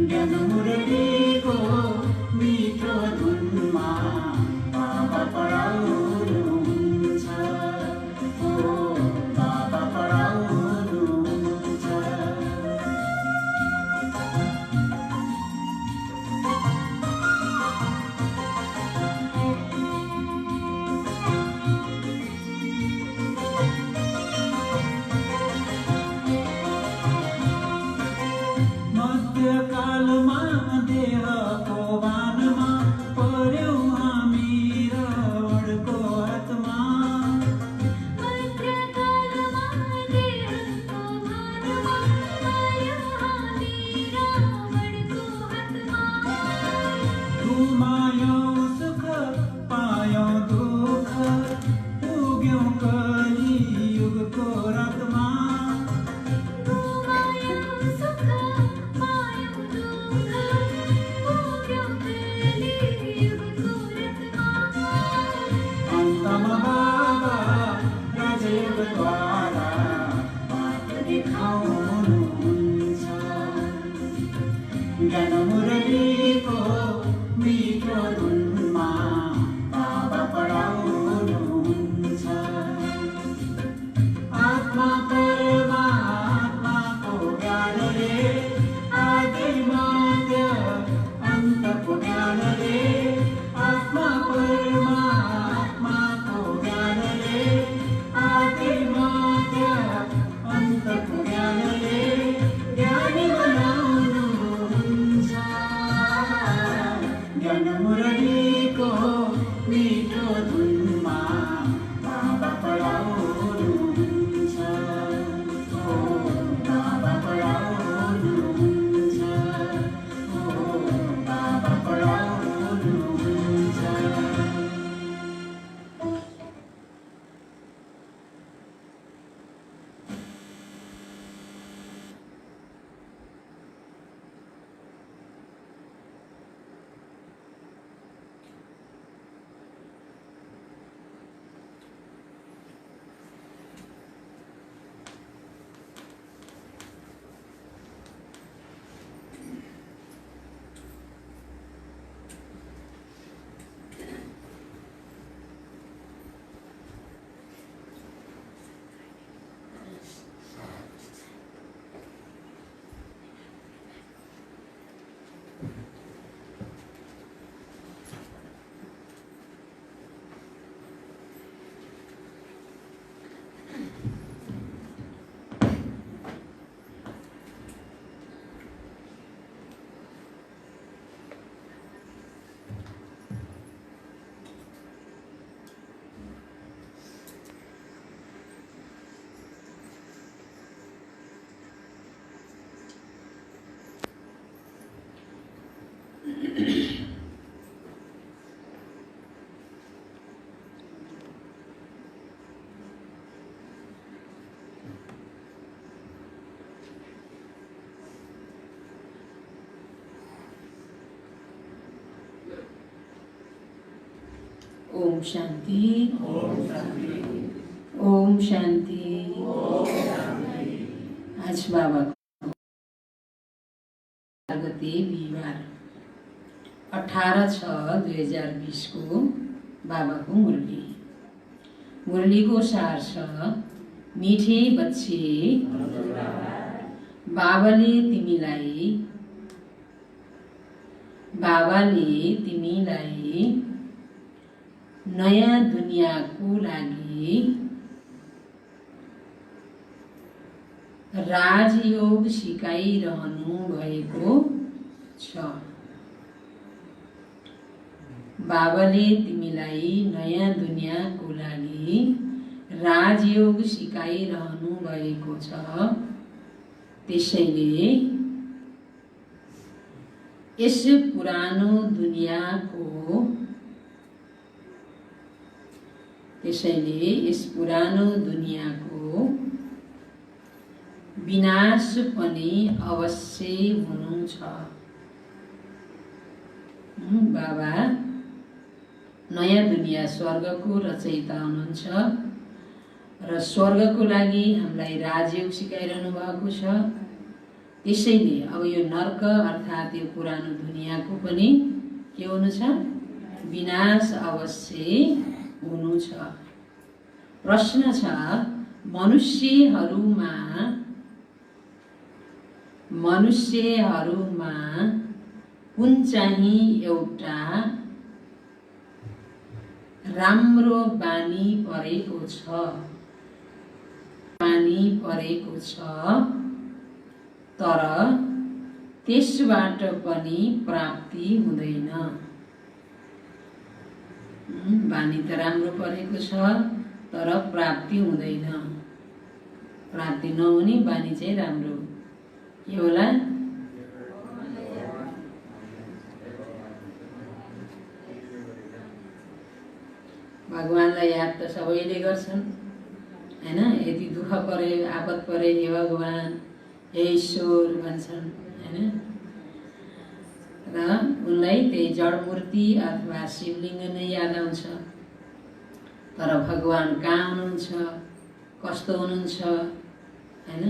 ज्ञानमुरलीको मिठो धुनमा बाबा पढाउनुहुन्छ। ओ बाबा पढाउनुहुन्छ। मध्यकालमा देहको भानमा पर्यौं हामी रावणको हातमा। मध्यकालमा देहको भानमा पर्यौं हामी रावणको हातमा। गुमायौं सुख पायौं दुःख पुग्यौं कलियुगको रातमा। गुमायौं सुख पायौं दुःख पुग्यौं कलियुगको रातमा। अन्तमा बाबा राजयोगद्वारा बाटो देखाउनुहुन्छ। ज्ञानमुरलीको मिठो धुनमा बाबा पढाउनुहुन्छ। आत्मा परमात्माको ज्ञानले आदि मध्य अन्तको ज्ञानले। आत्मा परमात्माको ज्ञानले आदि मध्य अन्तको ज्ञानले ज्ञानी बनाउनुहुन्छ। ज्ञानमुरलीको मिठो धुनमा बाबा पढाउनुहुन्छ। ओ बाबा पढाउनुहुन्छ। ओ बाबा पढाउनुहुन्छ। ओम शांति। ओम शांति। आज बाबा गते बिहिबार 18/6/2020 को बाबा को मुरली को सार छ। मीठे बच्चे, बाबाले तिमीलाई नयाँ दुनियाँको लागि राजयोग सिकाइरहनु भएको छ। बाबाले तिमीलाई नयाँ दुनियाँको लागि राजयोग सिकाइरहनु भएको छ। त्यसैले यस पुरानो दुनियाँको विनाश पनि अवश्य हुनु छ। बाबा नयाँ दुनिया स्वर्गको रचयिता हुनुहुन्छ र स्वर्गको लागि हामीलाई राजयोग सिकाइरहनु भएको छ त्यसैले अब यो नर्क अर्थात् यो पुरानो दुनियाँको पनि के हुनु छ? विनाश अवश्य हुनु छ। प्रश्न छ, मनुष्यहरूमा कुन चाहिँ एउटा राम्रो बानी परेको छ? बानी परेको छ तर त्यसबाट पनि प्राप्ति हुँदैन। बानी त राम्रो परेको छ तर प्राप्ति हुँदैन। प्राप्ति नहुने बानी चाहिँ राम्रो के होला? भगवानलाई याद त सबैले गर्छन् हैन? यदि दुःख परे, आपद परे, हे भगवान, हे ईश्वर भन्छन् हैन? र उनलाई त्यही जडमूर्ति अथवा शिवलिङ्ग नै याद आउँछ। तर भगवान कहाँ हुनुहुन्छ, कस्तो हुनुहुन्छ हैन?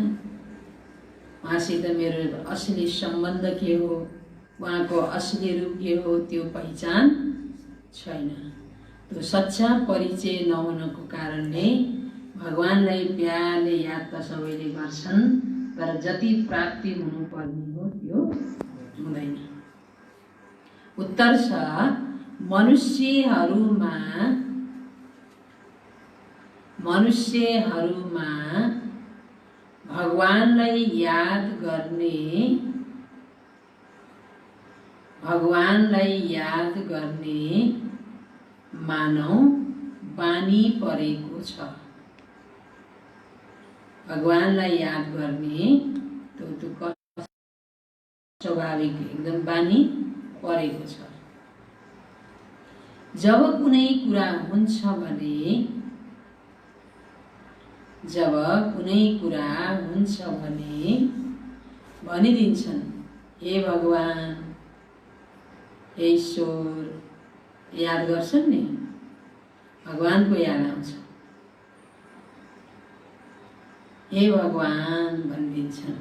उहाँसित मेरो असली सम्बन्ध के हो, उहाँको असली रूप के हो, त्यो पहिचान छैन। त्यो सच्चा परिचय नहुनको कारणले भगवानलाई प्यारले याद त सबैले गर्छन् तर जति प्राप्ति हुनुपर्ने हो त्यो हुँदैन। उत्तर छ, मनुष्यहरूमा भगवानलाई याद गर्ने मानव बानी परेको छ। भगवानलाई याद गर्ने त्यो स्वाभाविक एकदम बानी परेको छ। जब कुनै कुरा हुन्छ भने भनिदिन्छन्, हे भगवान, हे ईश्वर, याद गर्छन् नि, भगवानको याद आउँछ। हे भगवान भनिदिन्छन्।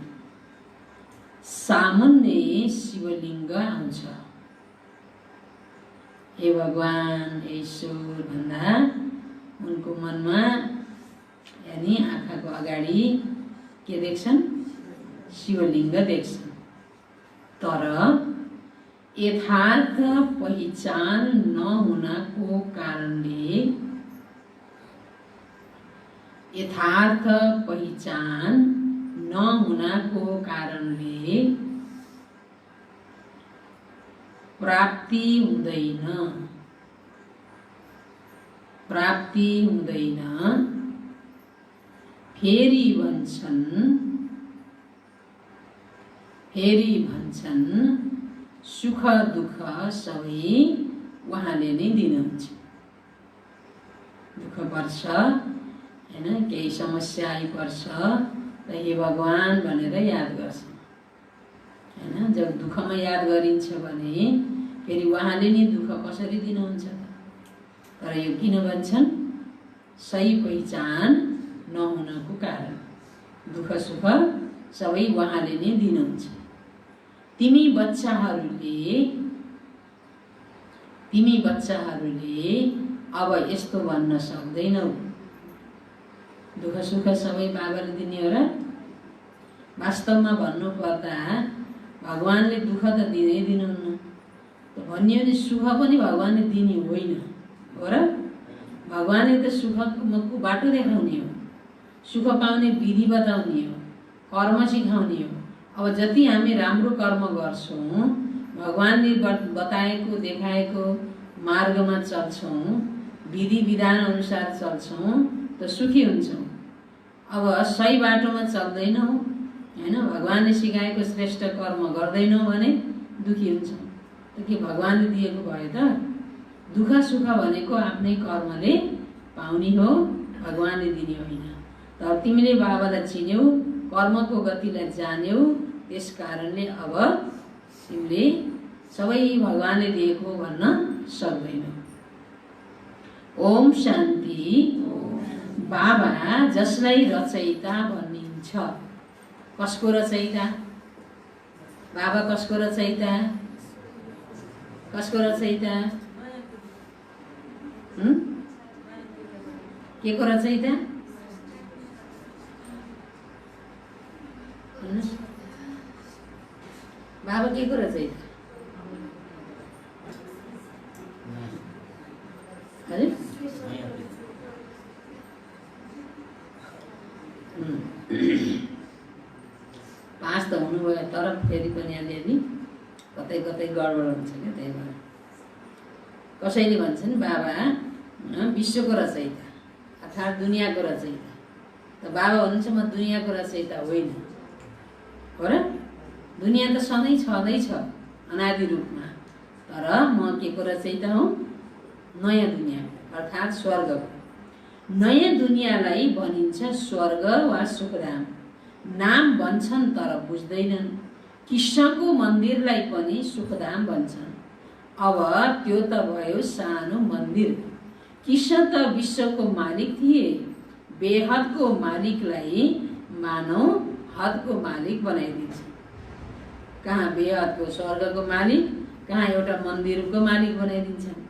सामान्य शिवलिङ्ग आउँछ। हे भगवान, हे ईश्वर भन्दा उनको मनमा यानी आँखाको अगाडि के देख्छन्? शिवलिङ्ग देख्छन्। तर यथार्थ पहिचान नहुनको कारणले प्राप्ति हुँदैन। फेरि भन्छन् सुख दुःख सबै उहाँले नै दिनुहुन्छ। दुःख पर्छ हैन, केही समस्या आइपर्छ त हे भगवान भनेर याद गर्छ हैन। जब दुःखमा याद गरिन्छ भने फेरि उहाँले नै दुःख कसरी दिनुहुन्छ त? तर यो किन भन्छन्? सही पहिचान नहुनको कारण। दुःख सुख सबै उहाँले नै दिनुहुन्छ। तिमी बच्चाहरूले अब यस्तो भन्न सक्दैनौ, दुःख सुख सबै बाबाले दिने हो र? वास्तवमा भन्नुपर्दा भगवानले दुःख त दिँदै दिनुहुन्न। भन्यो भने सुख पनि भगवानले दिने होइन हो र? भगवानले त सुखको बाटो देखाउने हो, सुख पाउने विधि बताउने हो, कर्म सिकाउने हो। अब जति हामी राम्रो कर्म गर्छौँ, भगवानले बताएको देखाएको मार्गमा चल्छौँ, विधि विधान अनुसार चल्छौँ त सुखी हुन्छौँ। अब सही बाटोमा चल्दैनौँ हैन, भगवानले सिकाएको श्रेष्ठ कर्म गर्दैनौँ भने दुखी हुन्छौँ। त के भगवानले दिएको भयो त? दुःख सुख भनेको आफ्नै कर्मले पाउने हो, भगवानले दिने होइन। तर तिमीले बाबालाई चिन्यौ, कर्मको गतिलाई जान्यौ, त्यस कारणले अब तिमीले सबै भगवानले दिएको भन्न सक्दैनौ। ओम शान्ति। बाबा जसलाई रचयिता भनिन्छ, कसको रचयिता? बाबा कसको रचयिता? कसको रचयिता? के को रचयिता? बाबा के को रचयिता? हजुर पास त हुनुभयो तर फेरि पनि अलिअलि कतै कतै गडबड हुन्छ क्या। त्यही भएर कसैले भन्छन् बाबा विश्वको रचयिता अर्थात् दुनियाँको रचयिता। त बाबा भन्नुहुन्छ म दुनियाँको रचयिता होइन, हो र? दुनियाँ त सधैँ छँदैछ अनादि रूपमा, तर म के को रचयिता हुँ? नयाँ दुनियाँ अर्थात् स्वर्गको। नयाँ दुनियाँलाई भनिन्छ स्वर्ग वा सुखधाम। नाम भन्छन् तर बुझ्दैनन्। कृष्णको मन्दिरलाई पनि सुखधाम भन्छन्। अब त्यो त भयो सानो मन्दिर। कृष्ण त विश्वको मालिक थिए। बेहदको मालिकलाई मानव हदको मालिक बनाइदिन्छ। कहाँ बेहदको स्वर्गको मालिक, कहाँ एउटा मन्दिरको मालिक बनाइदिन्छन्।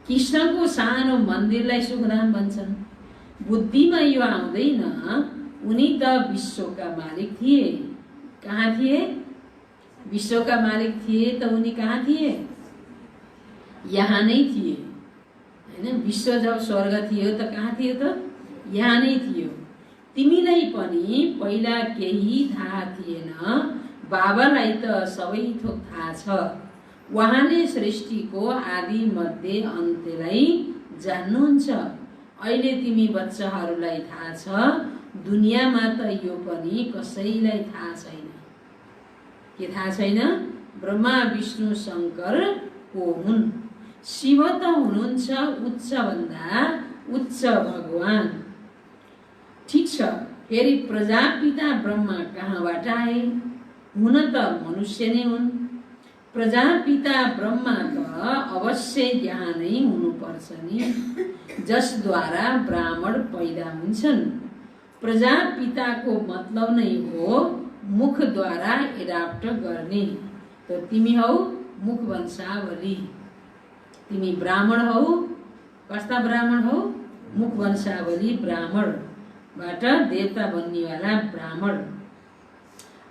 कृष्णको सानो मन्दिरलाई सुखधाम भन्छन्। बुद्धिमा यो आउँदैन, उनी त विश्वका मालिक थिए। कहाँ थिए? विश्वका मालिक थिए त उनी कहाँ थिए? यहाँ नै थिए हैन। विश्व जब स्वर्ग थियो त कहाँ थियो त? यहाँ नै थियो। तिमीलाई पनि पहिला केही थाहा थिएन, बाबालाई त सबै थोक थाहा छ। उहाँले सृष्टिको आदि मध्य अन्त्यलाई जान्नुहुन्छ। अहिले तिमी बच्चाहरूलाई थाहा छ, दुनियाँमा त यो पनि कसैलाई थाहा छैन। के थाहा छैन? ब्रह्मा विष्णु शङ्कर को हुन्। शिव त हुनुहुन्छ उच्चभन्दा उच्च भगवान। ठिक छ, फेरि प्रजापिता ब्रह्मा कहाँबाट आए? हुन त मनुष्य नै हुन्। प्रजापिता ब्रह्मा त अवश्य यहाँ नै हुनुपर्छ नि, जसद्वारा ब्राह्मण पैदा हुन्छन्। प्रजापिताको मतलब नै हो मुखद्वारा एडाप्ट गर्ने। त तिमी हौ मुख वंशावली। तिमी ब्राह्मण हौ। कस्ता ब्राह्मण हौ? मुख वंशावली ब्राह्मणबाट देवता बन्नेवाला ब्राह्मण।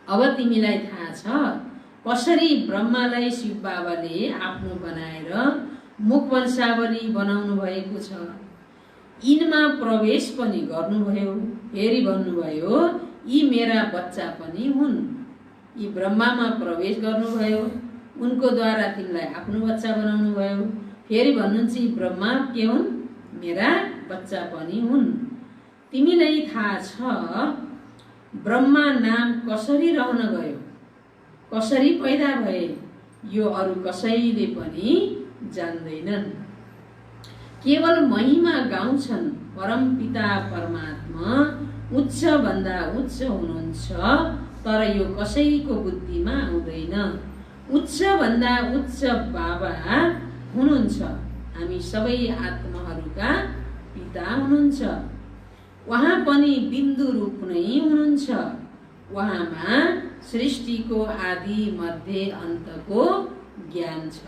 अब तिमीलाई थाहा छ कसरी ब्रह्मालाई शिव बाबाले आफ्नो बनाएर मुख वंशावली बनाउनु भएको छ। यिनमा प्रवेश पनि गर्नुभयो। फेरि भन्नुभयो यी मेरा बच्चा पनि हुन्। यी ब्रह्मामा प्रवेश गर्नुभयो, उनको द्वारा तिमीलाई आफ्नो बच्चा बनाउनु भयो। फेरि भन्नुहुन्छ यी ब्रह्मा के हुन्? मेरा बच्चा पनि हुन्। तिमीलाई थाहा छ ब्रह्मा नाम कसरी रहन गयो, कसरी पैदा भए? यो अरू कसैले पनि जान्दैनन्। केवल महिमा गाउँछन्। परम पिता परमात्मा उच्च भन्दा उच्च हुनुहुन्छ, तर यो कसैको बुद्धिमा आउँदैन। उच्च भन्दा उच्च बाबा हुनुहुन्छ। हामी सबै आत्माहरूका पिता हुनुहुन्छ। उहाँ पनि बिन्दु रूप नै हुनुहुन्छ। उहाँमा सृष्टिको आदि मध्य अन्तको ज्ञान छ।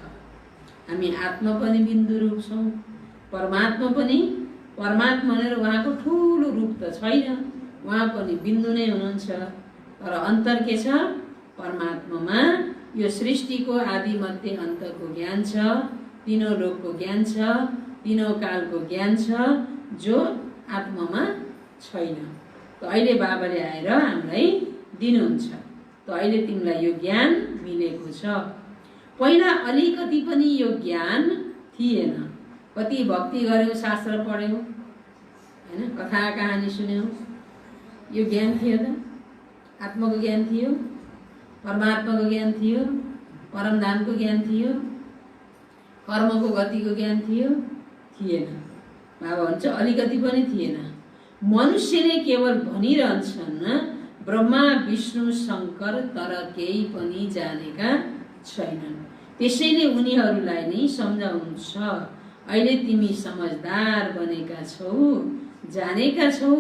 हामी आत्मा पनि बिन्दु रूप छौँ, परमात्मा पनि। परमात्मा भनेर उहाँको ठुलो रूप त छैन, उहाँ पनि बिन्दु नै हुनुहुन्छ। तर अन्तर के छ? परमात्मामा यो सृष्टिको आदि मध्य अन्तको ज्ञान छ, तीनों लोकको ज्ञान छ, तीनों कालको ज्ञान छ, जो आत्मामा छैन। त अहिले बाबाले आएर हामीलाई दिनुहुन्छ। त अहिले तिमीलाई यो ज्ञान मिलेको छ। पहिला अलिकति पनि यो ज्ञान थिएन। कति भक्ति गर्यौ, शास्त्र पढ्यौ हैन, कथा कहानी सुन्यौ, यो ज्ञान थियो त? आत्माको ज्ञान थियो, परमात्माको ज्ञान थियो, परमधामको ज्ञान थियो, कर्मको गतिको ज्ञान थियो? थिएन। बाबा भन्छ अलिकति पनि थिएन। मनुष्यले केवल भनिरहन्छन् ब्रह्मा विष्णु शङ्कर, तर केही पनि जानेका छैनन्। त्यसैले उनीहरूलाई नै सम्झाउनुहुन्छ। अहिले तिमी समझदार बनेका छौ, जानेका छौ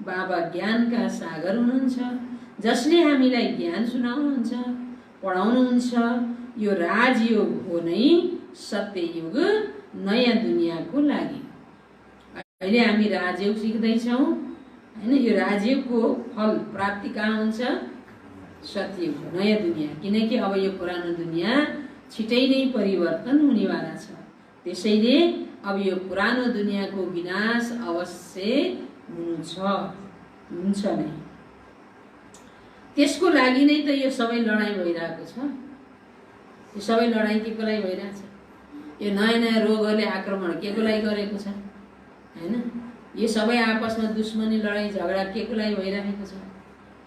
बाबा ज्ञानका सागर हुनुहुन्छ, जसले हामीलाई ज्ञान सुनाउनुहुन्छ। पढाउनुहुन्छ। यो राजयोग हो नै सत्ययुग नयाँ दुनियाँको लागि। अहिले हामी राजयोग सिक्दैछौँ होइन। यो राजयोगको फल प्राप्ति कहाँ हुन्छ? सत्ययुग नयाँ दुनियाँ। किनकि अब यो पुरानो दुनियाँ छिटै नै परिवर्तन हुनेवाला छ। त्यसैले अब यो पुरानो दुनियाँको विनाश अवश्य हुन्छ नै। त्यसको लागि नै त यो सबै लडाइँ भइरहेको छ। यो सबै लडाइँ के को लागि भइरहेछ? यो नयाँ नयाँ रोगहरूले आक्रमण के को लागि गरेको छ होइन। यो सबै आपसमा दुश्मनी लडाइँ झगडा के को लागि भइरहेको छ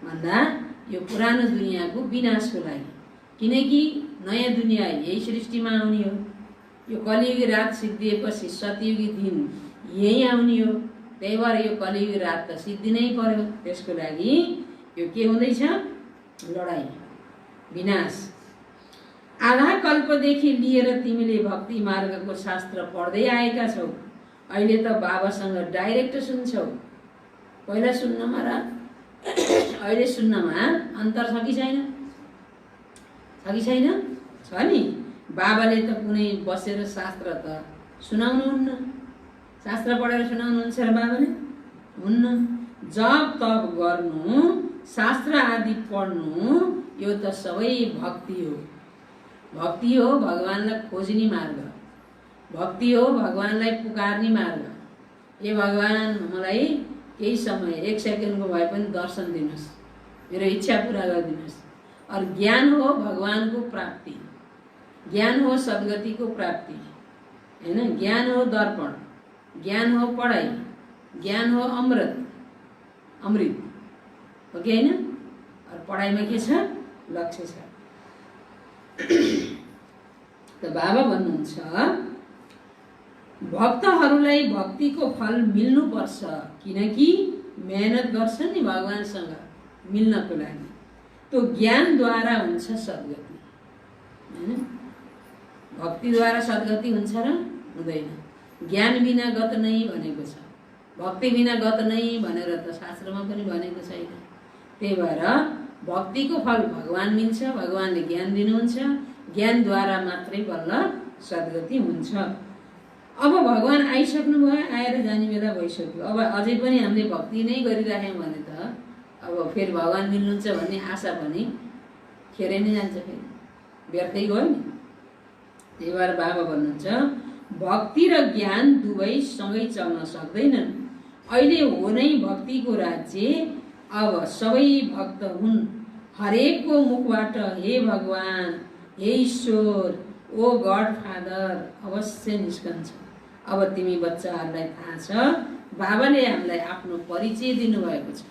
भन्दा यो पुरानो दुनियाँको विनाशको लागि। किनकि नयाँ दुनियाँ यही सृष्टिमा आउने हो। यो कलियुगी रात सिद्धिएपछि सतयुगी दिन यही आउने हो। त्यही भएर यो कलियुगी रात त सिद्धिनै पर्यो। त्यसको लागि यो के हुँदैछ? लडाइँ, विनाश। आधा कल्पदेखि लिएर तिमीले भक्ति मार्गको शास्त्र पढ्दै आएका छौ। अहिले त बाबासँग डाइरेक्ट सुन्छौ। पहिला सुन्नमा र अहिले सुन्नमा अन्तर छ कि छैन? छ कि छैन? छ नि। बाबाले त कुनै बसेर शास्त्र त सुनाउनुहुन्न। शास्त्र पढेर सुनाउनुहुन्छ र बाबाले? हुन्न। जप तप गर्नु, शास्त्र आदि पढ्नु यो त सबै भक्ति हो। भक्ति हो भगवानलाई खोज्ने मार्ग। भक्ति हो भगवानलाई पुकार्ने मार्ग। ए भगवान मलाई केही समय 1 सेकेन्डको भए पनि दर्शन दिनुहोस्, मेरो इच्छा पुरा गरिदिनुहोस्। और ज्ञान हो भगवानको प्राप्ति, ज्ञान हो सद्गतिको प्राप्ति होइन। ज्ञान हो दर्पण, ज्ञान हो पढाइ, ज्ञान हो अमृत हो कि होइन। और पढाइमा के छ? लक्ष्य छ। त बाबा भन्नुहुन्छ भक्तहरूलाई भक्तिको फल मिल्नुपर्छ। किनकि मेहनत गर्छन् नि भगवानसँग मिल्नको लागि। तो ज्ञानद्वारा हुन्छ सद्गति होइन। भक्तिद्वारा सद्गति हुन्छ र हुँदैन। ज्ञान बिना गत नै भनेको छ। भक्ति बिना गत नै भनेर त शास्त्रमा पनि भनेको छैन। त्यही भएर भक्तिको फल भगवान मिल्छ। भगवानले ज्ञान दिनुहुन्छ। ज्ञानद्वारा मात्रै बल्ल सद्गति हुन्छ। अब भगवान आइसक्नु भयो, आएर जाने बेला भइसक्यो। अब अझै पनि हामीले भक्ति नै गरिराख्यौँ भने त अब फेरि भगवान मिल्नुहुन्छ भन्ने आशा पनि खेरै नै जान्छ, फेरि व्यर्थै गयो नि। त्यही भएर बाबा भन्नुहुन्छ भक्ति र ज्ञान दुवै सँगै चल्न सक्दैनन्। अहिले हो नै भक्तिको राज्य। अब सबै भक्त हुन्। हरेकको मुखबाट हे भगवान, हे ईश्वर, ओ गड फादर अवश्य निस्कन्छ। अब तिमी बच्चाहरूलाई थाहा छ बाबाले हामीलाई आफ्नो परिचय दिनुभएको छ।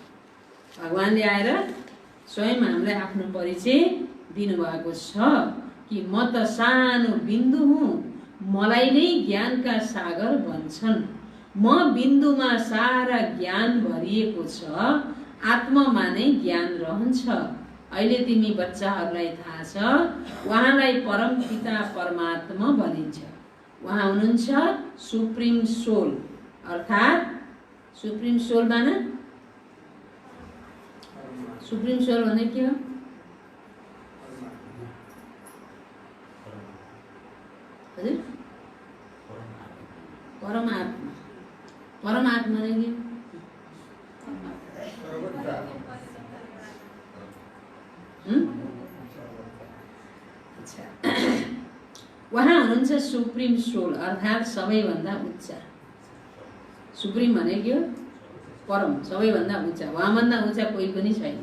भगवानले आएर स्वयं हामीलाई आफ्नो परिचय दिनुभएको छ कि म त सानो बिन्दु हुँ, मलाई नै ज्ञानका सागर भन्छन्। म बिन्दुमा सारा ज्ञान भरिएको छ, आत्मामा नै ज्ञान रहन्छ। अहिले तिमी बच्चाहरूलाई थाहा छ उहाँलाई परम पिता परमात्मा भनिन्छ। उहाँ हुनुहुन्छ सुप्रिम सोल, अर्थात् सुप्रिम सोल माने सुप्रिम सोल भने के हो? हजुर परमात्मा। परमात्मा ने के? अच्छा वहाँ हुनुहुन्छ सुप्रिम सोल अर्थात् सबैभन्दा उच्च। सुप्रिम भने के हो? परम, सबैभन्दा उच्च। उहाँभन्दा उच्च कोही पनि छैन।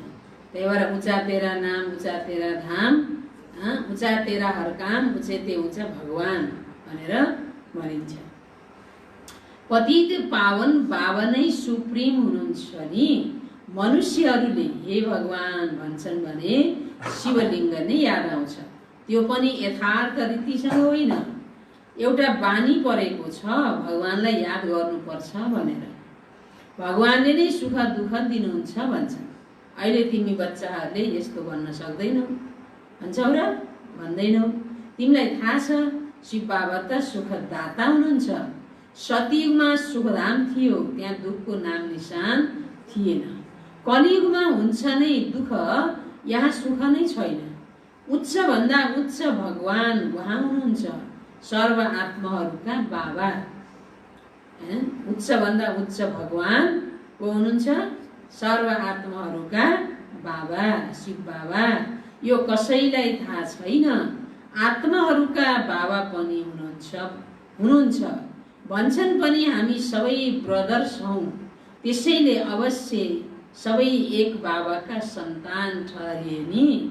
त्यही भएर ऊँचा तेरा नाम, ऊँचा तेरा धाम, ऊँचा तेरा हर काम, उच्चते ऊँच भगवान भनेर भनिन्छ। पतित पावन बाबा नै सुप्रिम हुनुहुन्छ नि। मनुष्यहरूले हे भगवान भन्छन् भने शिवलिङ्ग नै याद आउँछ। त्यो पनि यथार्थ रीतिसँग होइन, एउटा बानी परेको छ भगवानलाई याद गर्नुपर्छ भनेर। भगवानले नै सुख दुःख दिनुहुन्छ भन्छन्। अहिले तिमी बच्चाहरूले यस्तो भन्न सक्दैनौ भन्छौ र भन्दैनौ। तिमीलाई थाहा छ शिव बाबा त सुखदाता हुनुहुन्छ। सतयुगमा सुखधाम थियो, त्यहाँ दुःखको नाम निशान थिएन। कलियुगमा हुन्छ नै दुःख, यहाँ सुख नै छैन। उच्चभन्दा उच्च भगवान उहाँ हुनुहुन्छ, सर्व आत्माहरूका बाबा। उच्चभन्दा उच्च भगवान को हुनुहुन्छ, सर्व आत्माहरूका बाबा, शिव बाबा। यो कसैलाई थाहा छैन। आत्माहरूका बाबा पनि हुनुहुन्छ भन्छन् पनि हामी सबै ब्रदर्स हौँ, त्यसैले अवश्य सबै एक बाबाका सन्तान ठहरिए नि।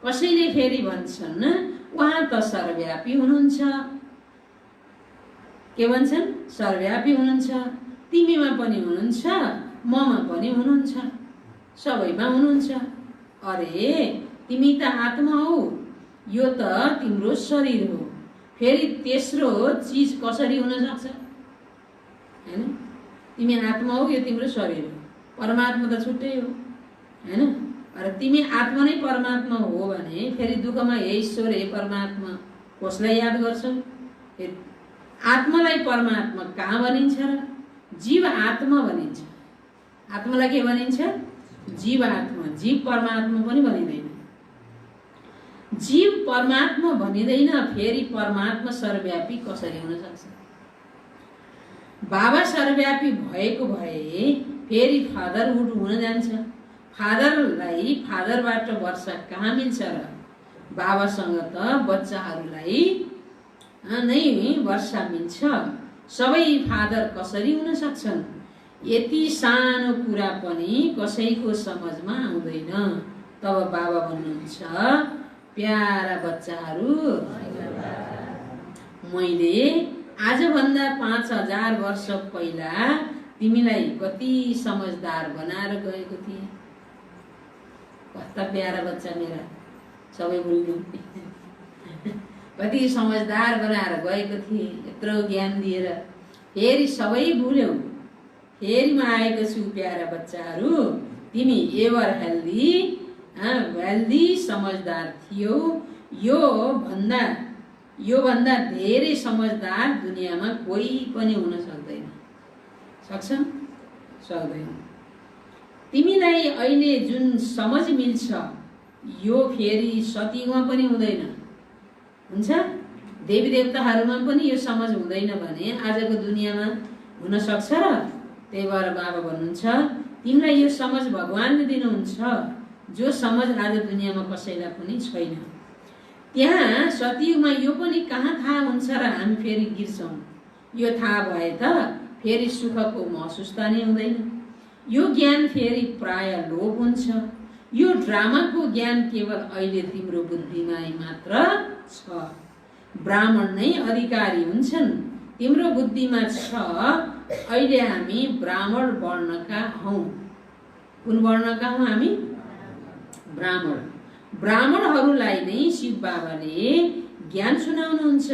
कसैले फेरि भन्छन् उहाँ त सर्वव्यापी हुनुहुन्छ। के भन्छन्? सर्वव्यापी हुनुहुन्छ, तिमीमा पनि हुनुहुन्छ, ममा पनि हुनुहुन्छ, सबैमा हुनुहुन्छ। अरे तिमी त आत्मा हौ, यो त तिम्रो शरीर हो, फेरि तेस्रो चिज कसरी हुन सक्छ? हैन, तिमी आत्मा हौ, यो तिम्रो शरीर हो, परमात्मा त छुट्टै हो, हैन। अरे तिमी आत्मा नै परमात्मा हो भने फेरि दुःखमा हे ईश्वर हे परमात्मा कसलाई याद गर्छौ? आत्मालाई परमात्मा कहाँ भनिन्छ र? जीव आत्मा भनिन्छ। आत्मालाई के भनिन्छ? जीव आत्मा। जीव परमात्मा पनि भनिँदैन। जीव परमात्मा भनिँदैन, फेरि परमात्मा सर्वव्यापी कसरी हुन सक्छ? बाबा सर्वव्यापी भएको भए फेरि फादरहुड हुन जान्छ। फादरलाई फादरबाट वर्षा कहाँ मिल्छ र? बाबासँग त बच्चाहरूलाई नै वर्षा मिल्छ। सबै फादर कसरी हुन सक्छन्? यति सानो कुरा पनि कसैको समझमा आउँदैन। तब बाबा भन्नुहुन्छ, प्यारा बच्चाहरू, मैले आजभन्दा 5000 वर्ष पहिला तिमीलाई कति समझदार बनाएर गएको थिएँ। कस्ता प्यारा बच्चा मेरा, सबै बोल्नु। कति समझदार बनाएर गएको थिएँ, यत्रो ज्ञान दिएर, फेरि सबै भुल्यौ। फेरि म आएको छु प्यारा बच्चाहरू, तिमी एभर हेल्दी समझदार थियौ। योभन्दा धेरै समझदार दुनियाँमा कोही पनि हुन सक्दैन। सक्छन्? सक्दैन। तिमीलाई अहिले जुन समझ मिल्छ यो फेरि सतीमा पनि हुँदैन। हुन्छ? देवी देवताहरूमा पनि यो समझ हुँदैन भने आजको दुनियाँमा हुन सक्छ र? त्यही भएर बाबा भन्नुहुन्छ, तिमीलाई यो समझ भगवानले दिनुहुन्छ, जो समझ आज दुनियाँमा कसैलाई पनि छैन। त्यहाँ सतयुगमा यो पनि कहाँ थाहा हुन्छ र हामी फेरि गिर्छौँ। यो थाहा भए त फेरि सुखको महसुस त नै हुँदैन। यो ज्ञान फेरि प्राय लोभ हुन्छ। यो ड्रामाको ज्ञान केवल अहिले तिम्रो बुद्धिमा मात्र छ। ब्राह्मण नै अधिकारी हुन्छन्, तिम्रो बुद्धिमा छ। अहिले हामी ब्राह्मण वर्णका हौँ। कुन वर्णका हौँ हामी? ब्राह्मण। ब्राह्मणहरूलाई नै शिव बाबाले ज्ञान सुनाउनुहुन्छ।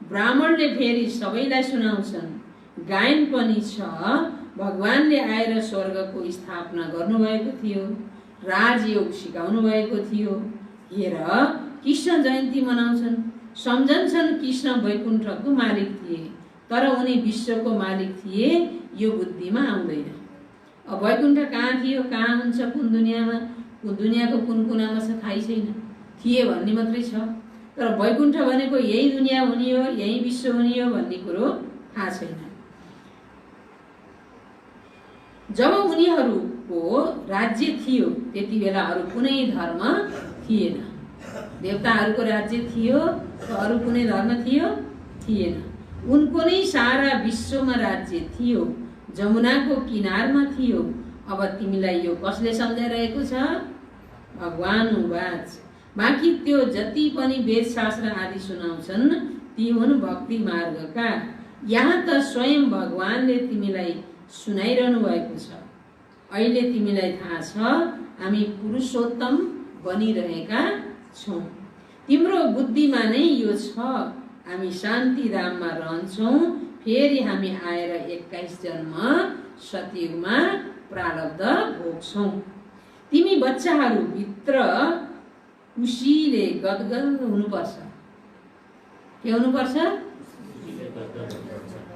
ब्राह्मणले फेरि सबैलाई सुनाउँछन्। गायन पनि छ। भगवानले आएर स्वर्गको स्थापना गर्नुभएको थियो, राजयोग सिकाउनु भएको थियो। हेर, कृष्ण जयन्ती मनाउँछन्, सम्झन्छन् कृष्ण वैकुण्ठको मालिक थिए, तर उनी विश्वको मालिक थिए, यो बुद्धिमा आउँदैन। अब वैकुण्ठ कहाँ थियो, कहाँ हुन्छ, कुन दुनियाँमा, कुन दुनियाँको कुन कुनामा छ थाहै छैन। थिए भन्ने मात्रै छ, तर वैकुण्ठ भनेको यही दुनियाँ हुने हो, यही विश्व हुने हो भन्ने कुरो थाहा छैन। जब उनीहरूको राज्य थियो त्यति बेला अरू कुनै धर्म थिएन। देवताहरूको राज्य थियो त अरू कुनै धर्म थिएन। उनको नै सारा विश्वमा राज्य थियो, जमुनाको किनारमा थियो। अब तिमीलाई यो कसले सम्झाइरहेको छ? भगवान वाच। बाँकी त्यो जति पनि वेद शास्त्र आदि सुनाउँछन् ती हुन् भक्ति मार्गका। यहाँ त स्वयं भगवानले तिमीलाई सुनाइरहनु भएको छ। अहिले तिमीलाई थाहा छ हामी पुरुषोत्तम बनिरहेका छौँ। तिम्रो बुद्धिमा नै यो छ। हामी शान्ति धाममा रहन्छौँ, फेरि हामी आएर 21 जन्म सतयुगमा प्रारब्ध भोग्छौँ। तिमी बच्चाहरू भित्र खुसीले गदगद हुनुपर्छ। के हुनुपर्छ?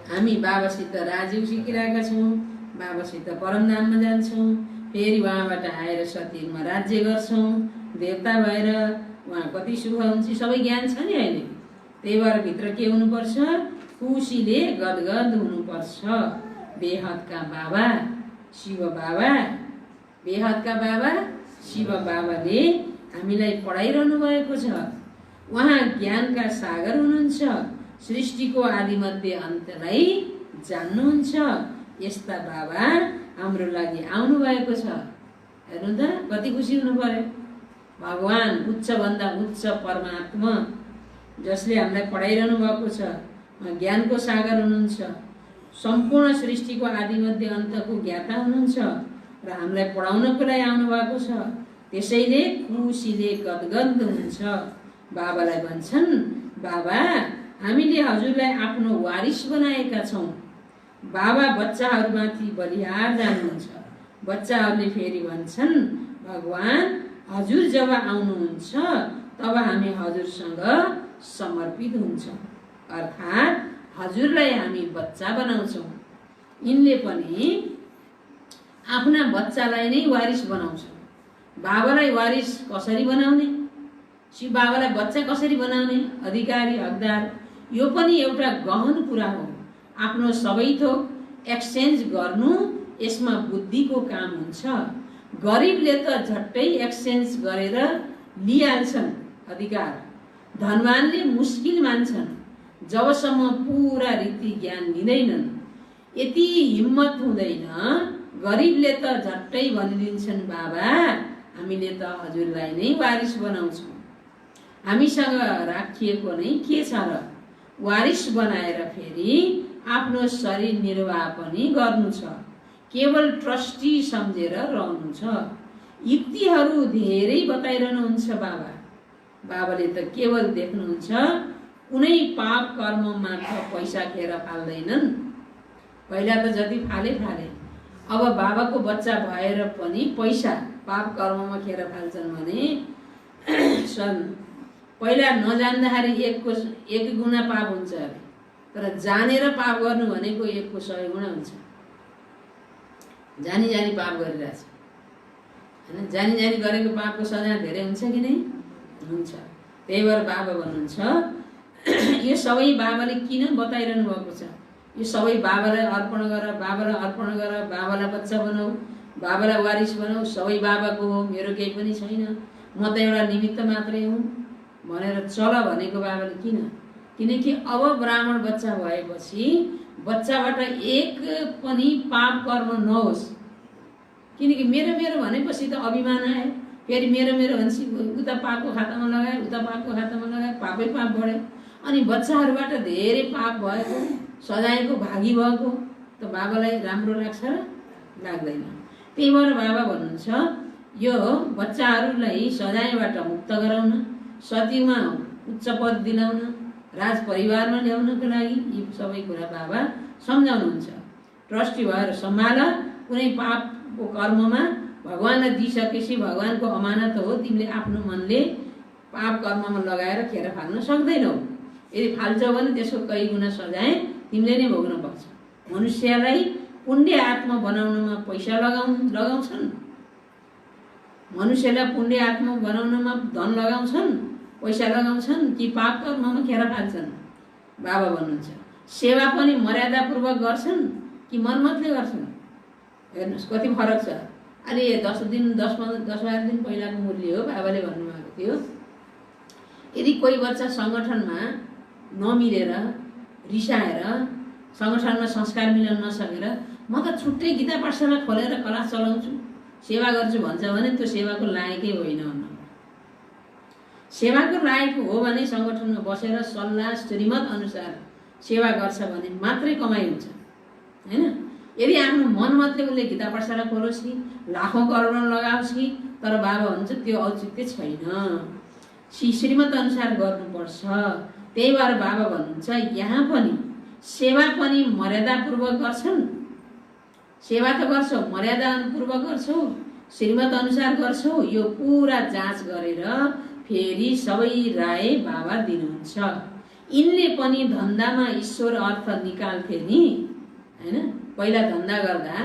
हामी बाबासित राजयोग सिकिरहेका छौँ, बाबासित परमधाममा जान्छौँ, फेरि उहाँबाट आएर सतयुगमा राज्य गर्छौँ, देवता भएर उहाँ कति सुख हुन्छ सबै ज्ञान छ नि अहिले। त्यही भएर भित्र के हुनुपर्छ, खुसीले गदगद हुनुपर्छ। बेहदका बाबा शिव बाबा, बेहदका बाबा शिव बाबाले हामीलाई पढाइरहनु भएको छ। उहाँ ज्ञानका सागर हुनुहुन्छ, सृष्टिको आदिमध्ये अन्तलाई जान्नुहुन्छ। यस्ता बाबा हाम्रो लागि आउनु भएको छ। हेर्नु त कति खुसी हुनु पर्यो। भगवान उच्चभन्दा उच्च परमात्मा जसले हामीलाई पढाइरहनु भएको छ, ज्ञानको सागर हुनुहुन्छ, सम्पूर्ण सृष्टिको आदिमध्ये अन्तको ज्ञाता हुनुहुन्छ र हामीलाई पढाउनको लागि आउनु भएको छ। त्यसैले खुसीले गदगद हुन्छ। बाबालाई भन्छन्, बाबा हामीले हजुरलाई आफ्नो वारिस बनाएका छौँ। बाबा बच्चाहरूमाथि बलिहार जानुहुन्छ। बच्चाहरूले फेरि भन्छन्, भगवान हजुर जब आउनुहुन्छ तब हामी हजुरसँग समर्पित हुन्छौँ, अर्थात् हजुरलाई हामी बच्चा बनाउँछौँ। यिनले पनि आफ्ना बच्चालाई नै वारिस बनाउँछ। बाबालाई वारिस कसरी बनाउने, शिव बाबालाई बच्चा कसरी बनाउने, अधिकारी हकदार, यो पनि एउटा गहन कुरा हो। आफ्नो सबै थोक एक्सचेन्ज गर्नु यसमा बुद्धिको काम हुन्छ। गरिबले त झट्टै एक्सचेन्ज गरेर लिइहाल्छन् अधिकार, धनवानले मुस्किल मान्छन् जबसम्म पुरा रीति ज्ञान लिँदैनन्। यति हिम्मत हुँदैन, गरिबले त झट्टै भनिदिन्छन्, बाबा हामीले त हजुरलाई नै वारिस बनाउँछौँ, हामीसँग राखिएको नै के छ र। वारिस बनाएर फेरि आफ्नो शरीर निर्वाह पनि गर्नु छ, केवल ट्रस्टी सम्झेर रहनु छ। युक्तिहरू धेरै बताइरहनुहुन्छ बाबा। बाबाले त केवल देख्नुहुन्छ कुनै पाप कर्ममा त पैसा खेर फाल्दैनन्। पहिला त जति फाले फाले, अब बाबाको बच्चा भएर पनि पैसा पाप कर्ममा खेर फाल्छन् भने पहिला नजान्दाखेरि 1 गुणा पाप हुन्छ अरे, तर जानेर पाप गर्नु भनेको 1 को 100 गुणा हुन्छ। जानी जानी पाप गरिरहेछ हैन, जानी जानी गरेको पापको सजाय धेरै हुन्छ कि नै हुन्छ। त्यही भएर बाबा भन्नुहुन्छ यो सबै बाबाले किन बताइरहनु भएको छ। यो सबै बाबालाई अर्पण गर, बाबालाई अर्पण गर, बाबालाई बच्चा बनाऊ, बाबालाई वारिस बनाऊ, सबै बाबाको हो, मेरो केही पनि छैन, म त एउटा निमित्त मात्रै हुँ भनेर चल भनेको बाबाले किन। किनकि अब ब्राह्मण बच्चा भएपछि बच्चाबाट एक पनि पाप कर्म नहोस्। किनकि मेरो मेरो भनेपछि त अभिमान आयो, फेरि मेरो मेरो भनेपछि उता पापको खातामा लगाए, उता पापको खातामा लगाए, पापै पाप बढ्यो। अनि बच्चाहरूबाट धेरै पाप भएको, सजायको भागी भएको त बाबालाई राम्रो लाग्छ र लाग्दैन। त्यही भएर बाबा भन्नुहुन्छ यो बच्चाहरूलाई सजायबाट मुक्त गराउन, सतीमा उच्च पद दिलाउन, राज परिवारमा ल्याउनको लागि यी सबै कुरा बाबा सम्झाउनुहुन्छ। ट्रस्टी भएर सम्हाल, कुनै पापको कर्ममा भगवानलाई दिइसकेपछि भगवानको अमानत हो, तिमीले आफ्नो मनले पाप कर्ममा लगाएर खेर फाल्न सक्दैनौ। यदि फाल्छौ भने त्यसको कई गुणा सजाय तिमीले नै भोग्न पर्छ। मनुष्यलाई पुण्य आत्मा बनाउनमा पैसा लगाउँछन्, मनुष्यलाई पुण्य आत्मा बनाउनमा धन लगाउँछन्, पैसा लगाउँछन् कि पाप कर्ममा खेर फाल्छन्। बाबा भन्नुहुन्छ सेवा पनि मर्यादापूर्वक गर्छन् कि मनमतले गर्छन्। हेर्नुहोस् कति फरक छ। अलि 10 दिन 10-12 दिन पहिलाको मूल्य हो। बाबाले भन्नुभएको थियो यदि कोही बच्चा सङ्गठनमा नमिलेर रिसाएर सङ्गठनमा संस्कार मिलाउन नसकेर म त छुट्टै गीता पाठशाला खोलेर क्लास चलाउँछु, सेवा गर्छु भन्छ भने त्यो सेवाको लायकै होइन। सेवाको लायक हो भने सङ्गठनमा बसेर सल्लाह श्रीमत अनुसार सेवा गर्छ भने मात्रै कमाइ हुन्छ हैन। यदि आफ्नो मनमतले उसले गीता पाठशाला खोलोस् कि लाखौँ करोडौँ लगाओस् कि, तर बाबा हुन्छ त्यो औचित्य छैन, श्रीमत अनुसार गर्नुपर्छ। त्यही भएर बाबा भन्नुहुन्छ यहाँ पनि सेवा पनि मर्यादापूर्वक गर्छन्। सेवा त गर्छौ, मर्यादापूर्वक गर्छौ, श्रीमत अनुसार गर्छौ, यो पुरा जाँच गरेर फेरि सबै राय बाबा दिनुहुन्छ। यिनले पनि धन्दामा ईश्वर अर्थ निकाल्थे नि हैन। पहिला धन्दा गर्दा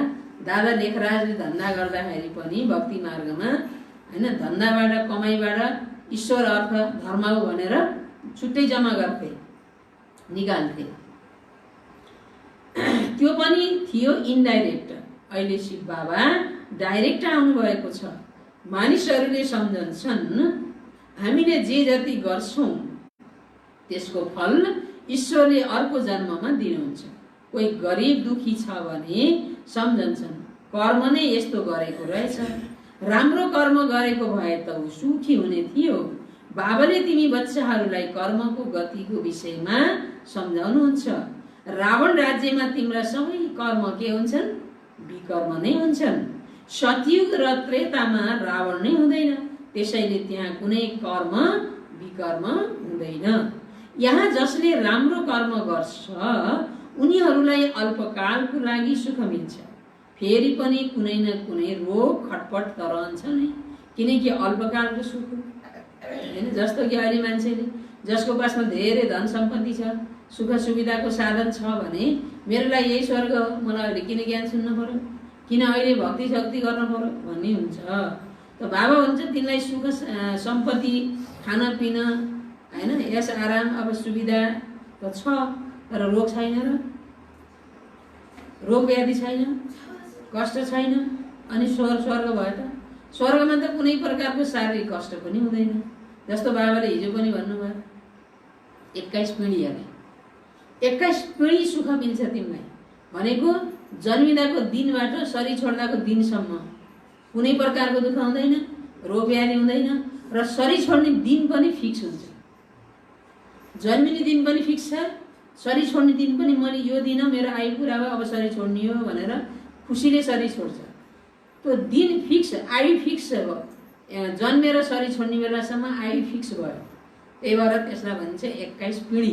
दादा लेखराजले धन्दा गर्दाखेरि पनि भक्ति मार्गमा हैन, धन्दाबाट कमाइबाट ईश्वर अर्थ धर्म हो भनेर छुट्टै जम्मा गर्थे, निकाल्थे। त्यो पनि थियो इन्डाइरेक्ट। अहिले शिव बाबा डाइरेक्ट आउनुभएको छ। मानिसहरूले सम्झन्छन् हामीले जे जति गर्छौँ त्यसको फल ईश्वरले अर्को जन्ममा दिनुहुन्छ। कोही गरिब दुखी छ भने सम्झन्छन् कर्म नै यस्तो गरेको रहेछ, राम्रो कर्म गरेको भए त ऊ सुखी हुने थियो। बाबाले तिमी बच्चाहरूलाई कर्मको गतिको विषयमा सम्झाउनुहुन्छ। रावण राज्यमा तिम्रा सबै कर्म के हुन्छन्? विकर्म नै हुन्छन्। सतयुग र त्रेतामा रावण नै हुँदैन, त्यसैले त्यहाँ कुनै कर्म विकर्म हुँदैन। यहाँ जसले राम्रो कर्म गर्छ उनीहरूलाई अल्पकालको लागि सुख मिल्छ, फेरि पनि कुनै न कुनै रोग खटपट त रहन्छ नै, किनकि अल्पकालको सुख होइन। जस्तो कि अहिले मान्छेले जसको पासमा धेरै धन सम्पत्ति छ, सुख सुविधाको साधन छ भने मेरो लागि यही स्वर्ग हो, मलाई अहिले किन ज्ञान सुन्नु पर्यो, किन अहिले भक्ति शक्ति गर्नु पर्यो भन्ने हुन्छ। त बाबा हुन्छ तिनलाई सुख सम्पत्ति खानापिना होइन यस आराम अब सुविधा त छ, तर रोग छैन र रोग व्याधि छैन, कष्ट छैन। अनि स्वर्ग भयो त स्वर्गमा त कुनै प्रकारको शारीरिक कष्ट पनि हुँदैन। जस्तो बाबाले हिजो पनि भन्नुभयो 21 पिँढीहरूले 21 पिँढी सुख मिल्छ तिमीलाई भनेको जन्मिँदाको दिनबाट शरीर छोड्दाको दिनसम्म कुनै प्रकारको दुःख हुँदैन, रोग व्याधि हुँदैन र शरीर छोड्ने दिन पनि फिक्स हुन्छ। जन्मिने दिन पनि फिक्स छ, शरीर छोड्ने दिन पनि मैले यो दिन मेरो आयु पुरा भयो अब शरीर छोड्ने हो भनेर खुसीले शरीर छोड्छ। त्यो दिन फिक्स, आयु फिक्स भयो, जन्मेर शरीर छोड्ने बेलासम्म आयु फिक्स भयो। त्यही भएर त्यसलाई भनिन्छ 21 पिँढी।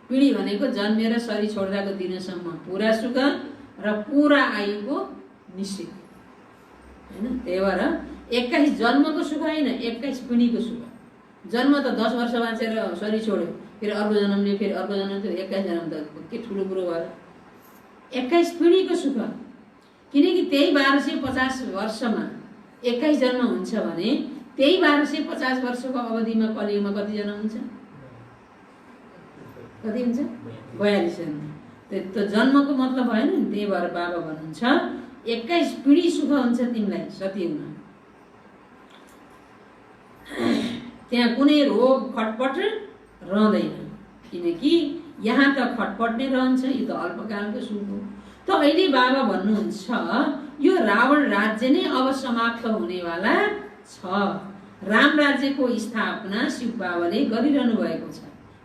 पिँढी भनेको जन्मेर शरीर छोड्दाको दिनसम्म पुरा सुख र पुरा आयुको निश्चित होइन। त्यही भएर 21 जन्मको सुख होइन, 21 पिँढीको सुख। जन्म त 10 वर्ष बाँचेर शरीर छोड्यो, फेरि अर्को जन्मले फेरि अर्को जन्म, त्यो 21 जन्म त के ठुलो कुरो भयो। 21 पिँढीको सुख, किनकि त्यही 1250 वर्षमा 21 जन्म हुन्छ भने त्यही 1250 वर्षको अवधिमा कलियुगमा कति जन्म हुन्छ? कति हुन्छ? 42 जन्म। त्यो जन्मको मतलब भएन नि। त्यही भएर बाबा भन्नुहुन्छ 21 पिँढी सुख हुन्छ तिमीलाई सतयुगमा। त्यहाँ कुनै रोग खटपट रहँदैन, किनकि यहाँ त खटपट नै रहन्छ, यो त अल्पकालको सुख हो। त अहिले बाबा भन्नुहुन्छ यो रावण राज्य नै अब समाप्त हुनेवाला छ। राम राज्यको स्थापना शिव बाबाले गरिरहनु भएको छ।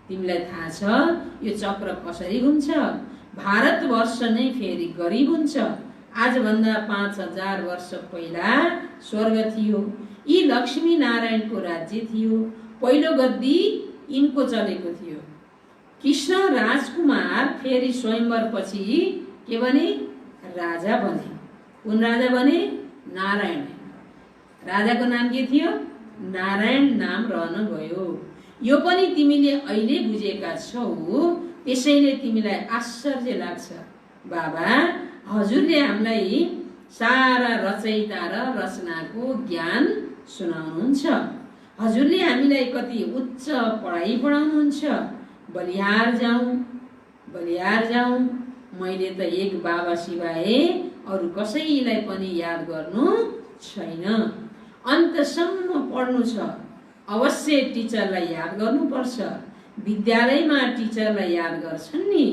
तिमीलाई थाहा छ यो चक्र कसरी हुन्छ? भारतवर्ष नै फेरि गरिब हुन्छ। आजभन्दा 5000 वर्ष पहिला स्वर्ग थियो, यी लक्ष्मी नारायणको राज्य थियो, पहिलो गद्दी यिनको चलेको थियो। कृष्ण राजकुमार फेरि स्वयंवर पछि के बने? राजा बने। कुन राजा बने? नारायण। राजाको नाम के थियो? नारायण नाम रहन गयो। यो पनि तिमीले अहिले बुझेका छौ, त्यसैले तिमीलाई आश्चर्य लाग्छ। बाबा हजुरले हामीलाई सारा रचयिता र रचनाको ज्ञान सुनाउनुहुन्छ। हजुरले हामीलाई कति उच्च पढाइ पढाउनुहुन्छ। बलिहार जाउँ मैले त एक बाबा सिवाय अरू कसैलाई पनि याद गर्नु छैन। अन्तसम्म पढ्नु छ, अवश्य टिचरलाई याद गर्नुपर्छ। विद्यालयमा टिचरलाई याद गर्छन् नि,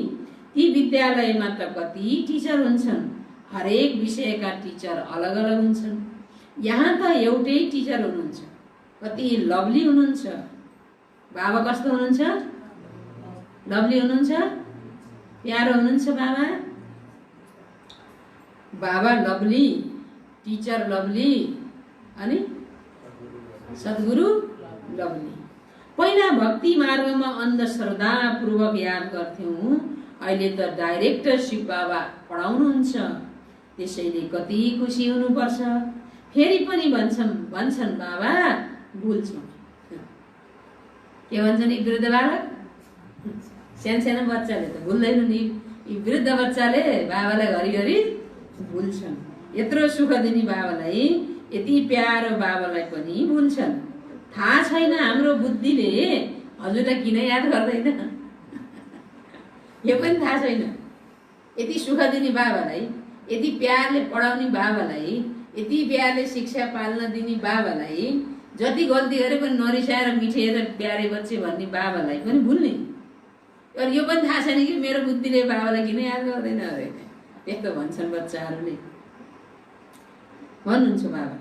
ती विद्यालयमा त कति टिचर हुन्छन्, हरेक विषयका टिचर अलग अलग हुन्छन्। यहाँ त एउटै टिचर हुनुहुन्छ, कति लभली हुनुहुन्छ। बाबा कस्तो हुनुहुन्छ? लभली हुनुहुन्छ, प्यारो हुनुहुन्छ। बाबा लभली, टिचर लभली, अनि सद्गुरु लभली। पहिला भक्ति मार्गमा अन्धश्रद्धापूर्वक याद गर्थ्यौँ, अहिले त डाइरेक्ट शिव बाबा पढाउनुहुन्छ। त्यसैले कति खुसी हुनुपर्छ। फेरि पनि भन्छन् बाबा भुल्छौँ। के भन्छन् यी वृद्ध बालक? सानो बच्चाले त भुल्दैन नि, यी वृद्ध बच्चाले बाबालाई घरिघरि भुल्छन्। यत्रो सुख दिने बाबालाई, यति प्यारो बाबालाई पनि भुल्छन्। थाहा छैन हाम्रो बुद्धिले हजुरलाई किन याद गर्दैन, यो पनि थाहा छैन। यति सुख दिने बाबालाई, यति प्यारले पढाउने बाबालाई, यति प्यारले शिक्षा पाल्न दिने बाबालाई, जति गल्ती गरे पनि नरिसाएर मिठेर प्यारे बच्चे भन्ने बाबालाई पनि भुल्ने। और यो पनि थाहा छैन कि मेरो बुद्धिले बाबालाई किन याद गर्दैन अरे, त्यस्तो भन्छन् बच्चाहरूले। भन्नुहुन्छ बाबा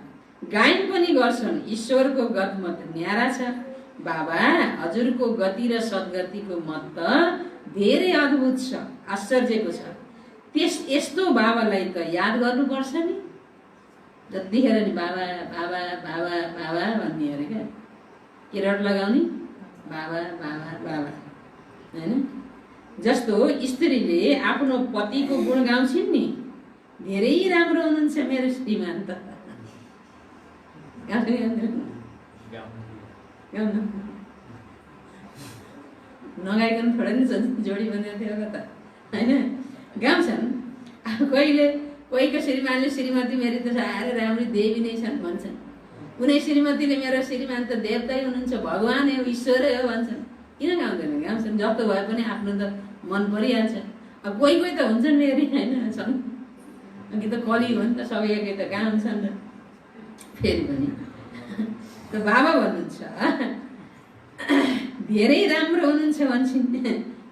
गायन पनि गर्छन्, ईश्वरको गत मत न्यारा छ। बाबा हजुरको गति र सद्गतिको मत त धेरै अद्भुत छ, आश्चर्यको छ। यस्तो बाबालाई त याद गर्नुपर्छ नि। जतिखेर नि बाबा बाबा बाबा बाबा भन्ने अरे क्या, के रट लगाउने बाबा बाबा बाबा होइन। जस्तो स्त्रीले आफ्नो पतिको गुण गाउँछिन् नि, धेरै राम्रो हुनुहुन्छ मेरो श्रीमान त, नगाइकन थोरै नि जोडी बनेको थियो त होइन, गाउँछन्। अब कोहीको श्रीमानले श्रीमती मेरो त साह्रै राम्री देवी नै छन् भन्छन्, कुनै श्रीमतीले मेरो श्रीमान त देवतै हुनुहुन्छ, भगवान हो, ईश्वरै हो भन्छन्। किन गाउँदैन, गाउँछन्। जस्तो भए पनि आफ्नो त मन परिहाल्छ। अब कोही त हुन्छन् फेरि होइन, छन् कि त कली हो नि त, सबैकै त गाउँछन् र फेरि पनि त बाबा भन्नुहुन्छ धेरै राम्रो हुनुहुन्छ भन्छन्,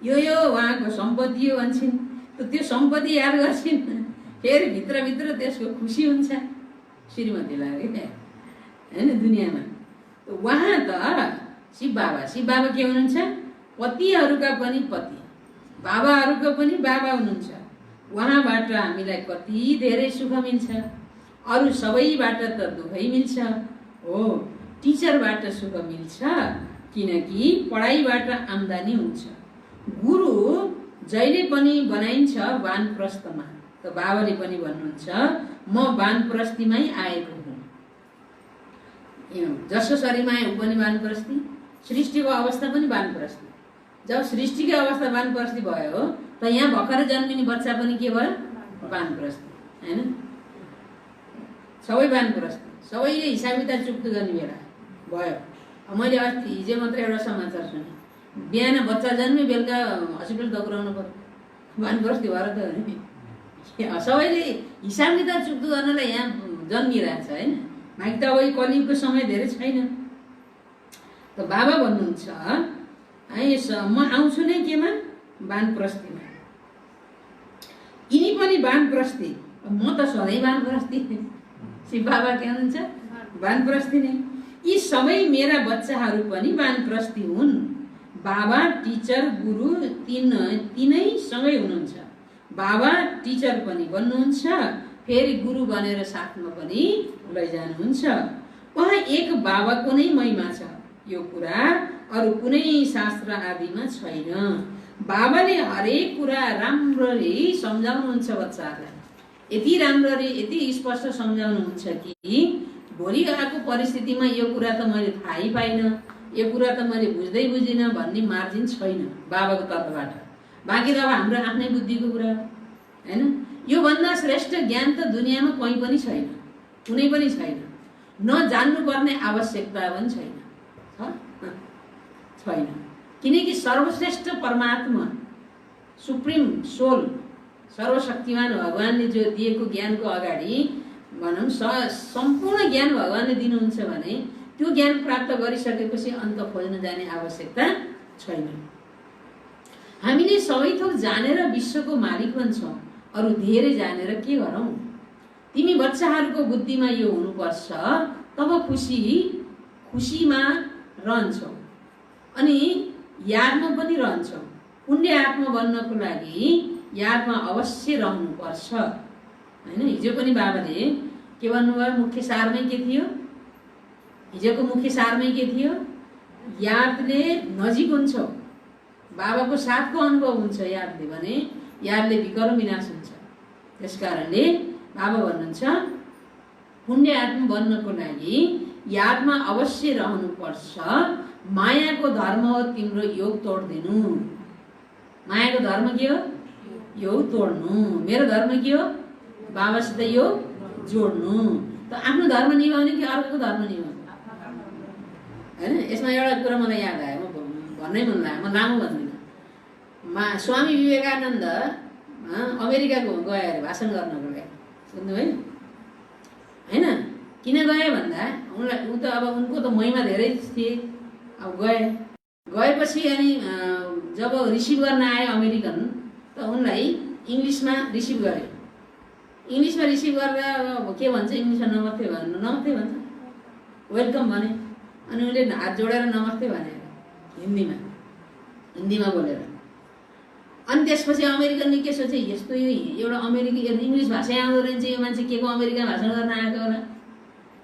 यो उहाँको सम्पत्ति हो भन्छन्। त्यो सम्पत्ति याद गर्छिन्, फेरि भित्रभित्र त्यसको खुसी हुन्छ श्रीमतीलाई होइन दुनियाँमा। उहाँ त शिव बाबा के हुनुहुन्छ, पतिहरूका पनि पति, बाबाहरूको पनि बाबा हुनुहुन्छ। उहाँबाट हामीलाई कति धेरै सुख मिल्छ, अरू सबैबाट त दुःखै मिल्छ। हो, टिचरबाट सुख मिल्छ किनकि पढाइबाट आम्दानी हुन्छ। गुरु जहिले पनि बनाइन्छ वानप्रस्थमा। त बाबाले पनि भन्नुहुन्छ म वानप्रस्थीमै आएको हुँ। जसको शरीरमा आए ऊ पनि वानप्रस्थी, सृष्टिको अवस्था पनि वानप्रस्थी। जब सृष्टिको अवस्था वानप्रस्थी भयो त यहाँ भर्खर जन्मिने बच्चा पनि के भयो, वानप्रस्थी होइन। सबै वानप्रस्थी, सबैले हिसाब किताब चुक्ति गर्ने बेला भयो। मैले अस्ति हिजो मात्र एउटा समाचार सुने, बिहान बच्चा जन्मे बेलुका हस्पिटल दौडाउनु पर्यो, वानप्रस्थी भएर त सबैले हिसाब किताब चुक्ति गर्नलाई यहाँ जन्मिरहेछ होइन। माइक त अब कलियुगको समय धेरै छैन। त बाबा भन्नुहुन्छ म आउँछु नै केमा, वानप्रस्थीमा। यिनी पनि वानप्रस्थी, म त सधैँ वानप्रस्थी। शिव बाबा के हुनुहुन्छ, वानप्रस्थी नै। यी सबै मेरा बच्चाहरू पनि वानप्रस्थी हुन्। बाबा टिचर गुरु तीनै सँगै हुनुहुन्छ। बाबा टिचर पनि बन्नुहुन्छ, फेरि गुरु बनेर साथमा पनि लैजानुहुन्छ। उहाँ एक बाबाको नै महिमा छ, यो कुरा अरू कुनै शास्त्र आदिमा छैन। बाबाले हरेक कुरा राम्ररी सम्झाउनुहुन्छ बच्चाहरूलाई, यति राम्ररी यति स्पष्ट सम्झाउनुहुन्छ कि भोलि आएको परिस्थितिमा यो कुरा त मैले थाहै पाइनँ, यो कुरा त मैले बुझ्दै बुझिनँ भन्ने मार्जिन छैन बाबाको तर्फबाट। बाँकी त अब हाम्रो आफ्नै बुद्धिको कुरा होइन। योभन्दा श्रेष्ठ ज्ञान त दुनियाँमा कहीँ पनि छैन, कुनै पनि छैन। नजान्नुपर्ने आवश्यकता पनि छैन, छैन। किनकि सर्वश्रेष्ठ परमात्मा, सुप्रिम सोल, सर्वशक्तिमान भगवानले जो दिएको ज्ञानको अगाडि भनौँ सम्पूर्ण ज्ञान भगवानले दिनुहुन्छ भने त्यो ज्ञान प्राप्त गरिसकेपछि अन्त खोज्न जाने आवश्यकता छैन। हामीले सबै थोक जानेर विश्वको मालिक बन्छौँ, अरू धेरै जानेर के गरौँ। तिमी बच्चाहरूको बुद्धिमा यो हुनुपर्छ, तब खुसीमा रहन्छौ अनि यादमा पनि रहन्छौ। पुण्य आत्मा बन्नको लागि यादमा अवश्य रहनुपर्छ होइन। हिजो पनि बाबाले के भन्नुभयो, मुख्य सारमै के थियो, हिजोको मुख्य सारमै के थियो, यादले नजिक हुन्छौ, बाबाको साथको अनुभव हुन्छ यादले भने यादले विकर्म विनाश हुन्छ। त्यस कारणले बाबा भन्नुहुन्छ पुण्य आत्मा बन्नको लागि यादमा अवश्य रहनुपर्छ। मायाको धर्म हो तिम्रो योग तोड्दिनु। मायाको धर्म के हो, योग तोड्नु। मेरो धर्म के हो, बाबासित योग जोड्नु। त आफ्नो धर्म निभाउने कि अर्को धर्म निभाउने होइन। यसमा एउटा कुरा मलाई याद आयो, म भन्नै मन लाग्यो, म लामो भन्दिनँ। स्वामी विवेकानन्द अमेरिकाको गए अरे भाषण गर्नको लागि, सुन्नुभयो होइन? किन गए भन्दा उनलाई त अब उनको त महिमा धेरै थिए। अब गएपछि अनि जब रिसिभ गर्न आयो अमेरिकन, त उनलाई इङ्ग्लिसमा रिसिभ गरे। इङ्ग्लिसमा रिसिभ गरेर अब के भन्छ, इङ्ग्लिसमा नमस्ते भन्छ, वेलकम भने। अनि उनले हात जोडेर नमस्ते भने हिन्दीमा बोलेर। अनि त्यसपछि अमेरिकनले के सोचे, यस्तो यो एउटा अमेरिकी इङ्ग्लिस भाषा आउँदो रहेछ, यो मान्छे के को अमेरिका भाषण गर्न आएको होला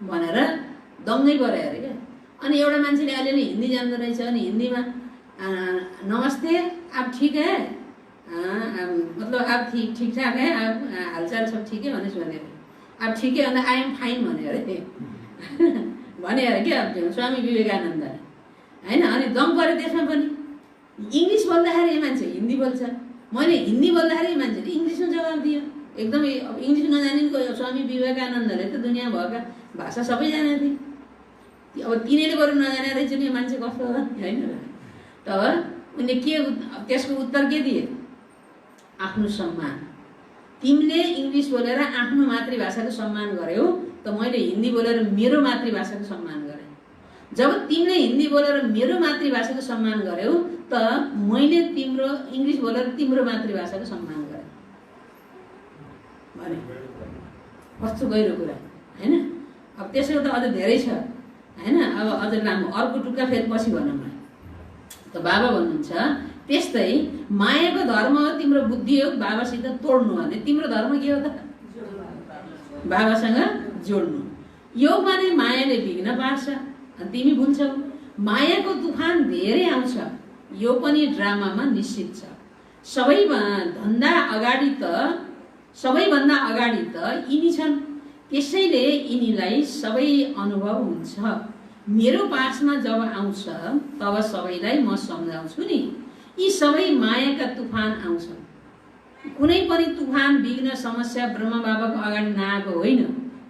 भनेर दङ्गै पऱ्यो अरे क्या। अनि एउटा मान्छेले अलिअलि हिन्दी जान्दो रहेछ, अनि हिन्दीमा नमस्ते आप ठीक है, मतलब आप ठीक ठाक है, आप हालचाल सब ठीक है भने सोधे। आप ठीक है भन्दा आई एम फाइन भने अरे भने अरे क्या स्वामी विवेकानन्दले होइन। अनि दम पऱ्यो त्यसमा पनि। इङ्ग्लिस बोल्दाखेरि यो मान्छे हिन्दी बोल्छ, मैले हिन्दी बोल्दाखेरि यो मान्छेले इङ्ग्लिसमा जवाब दियो। एकदमै अब इङ्ग्लिस नजानेको स्वामी विवेकानन्दले त दुनियाँभरका भाषा सबै जानेथे। अब तिनीहरूले बरु नजाने रहेछ नि यो मान्छे कस्तो होइन। तब उनले के त्यसको उत्तर के दिए, आफ्नो सम्मान। तिमीले इङ्ग्लिस बोलेर आफ्नो मातृभाषाको सम्मान गर्यौ, त मैले हिन्दी बोलेर मेरो मातृभाषाको सम्मान गरेँ। जब तिमीले हिन्दी बोलेर मेरो मातृभाषाको सम्मान गर्यौ, त मैले तिम्रो इङ्ग्लिस बोलेर तिम्रो मातृभाषाको सम्मान गरेँ भने। कस्तो गहिरो कुरा होइन। अब त्यसो त अझ धेरै छ होइन। अब अझ लामो अर्को टुक्का फेरि पछि भनौँ न। त बाबा भन्नुहुन्छ त्यस्तै मायाको धर्म हो तिम्रो बुद्धि योग बाबासित तोड्नु भने। तिम्रो धर्म के हो त? बाबासँग जोड्नु। योग माने मायाले विघ्न पार्छ, तिमी भुल्छौ। मायाको तुफान धेरै आउँछ, यो पनि ड्रामामा निश्चित छ। सबैभन्दा अगाडि त यिनी छन्, त्यसैले यिनीलाई सबै अनुभव हुन्छ। मेरो पासमा जब आउँछ तब सबैलाई म सम्झाउँछु नि, यी सबै मायाका तुफान आउँछन्। कुनै पनि तुफान विघ्न समस्या ब्रह्म बाबाको अगाडि नआएको होइन।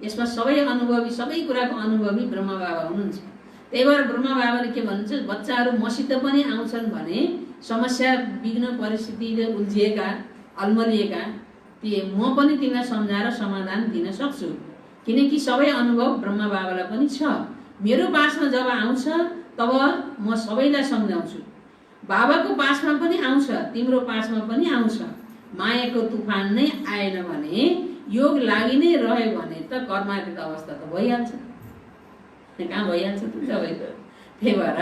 यसमा सबै अनुभवी, सबै कुराको अनुभवी ब्रह्म बाबा हुनुहुन्छ। त्यही भएर ब्रह्म बाबाले के भन्नुहुन्छ, बच्चाहरू मसित पनि आउँछन् भने समस्या विघ्न परिस्थितिले उल्झिएका अल्मलिएका म पनि तिमीलाई सम्झाएर समाधान दिन सक्छु, किनकि सबै अनुभव ब्रह्म बाबालाई पनि छ। मेरो पासमा जब आउँछ तब म सबैलाई सम्झाउँछु। बाबाको पासमा पनि आउँछ, तिम्रो पासमा पनि आउँछ। मायाको तुफान नै आएन भने, योग लागि नै रह्यो भने त कर्मातीत अवस्था त भइहाल्छ। कहाँ भइहाल्छ त सबै। त्यही भएर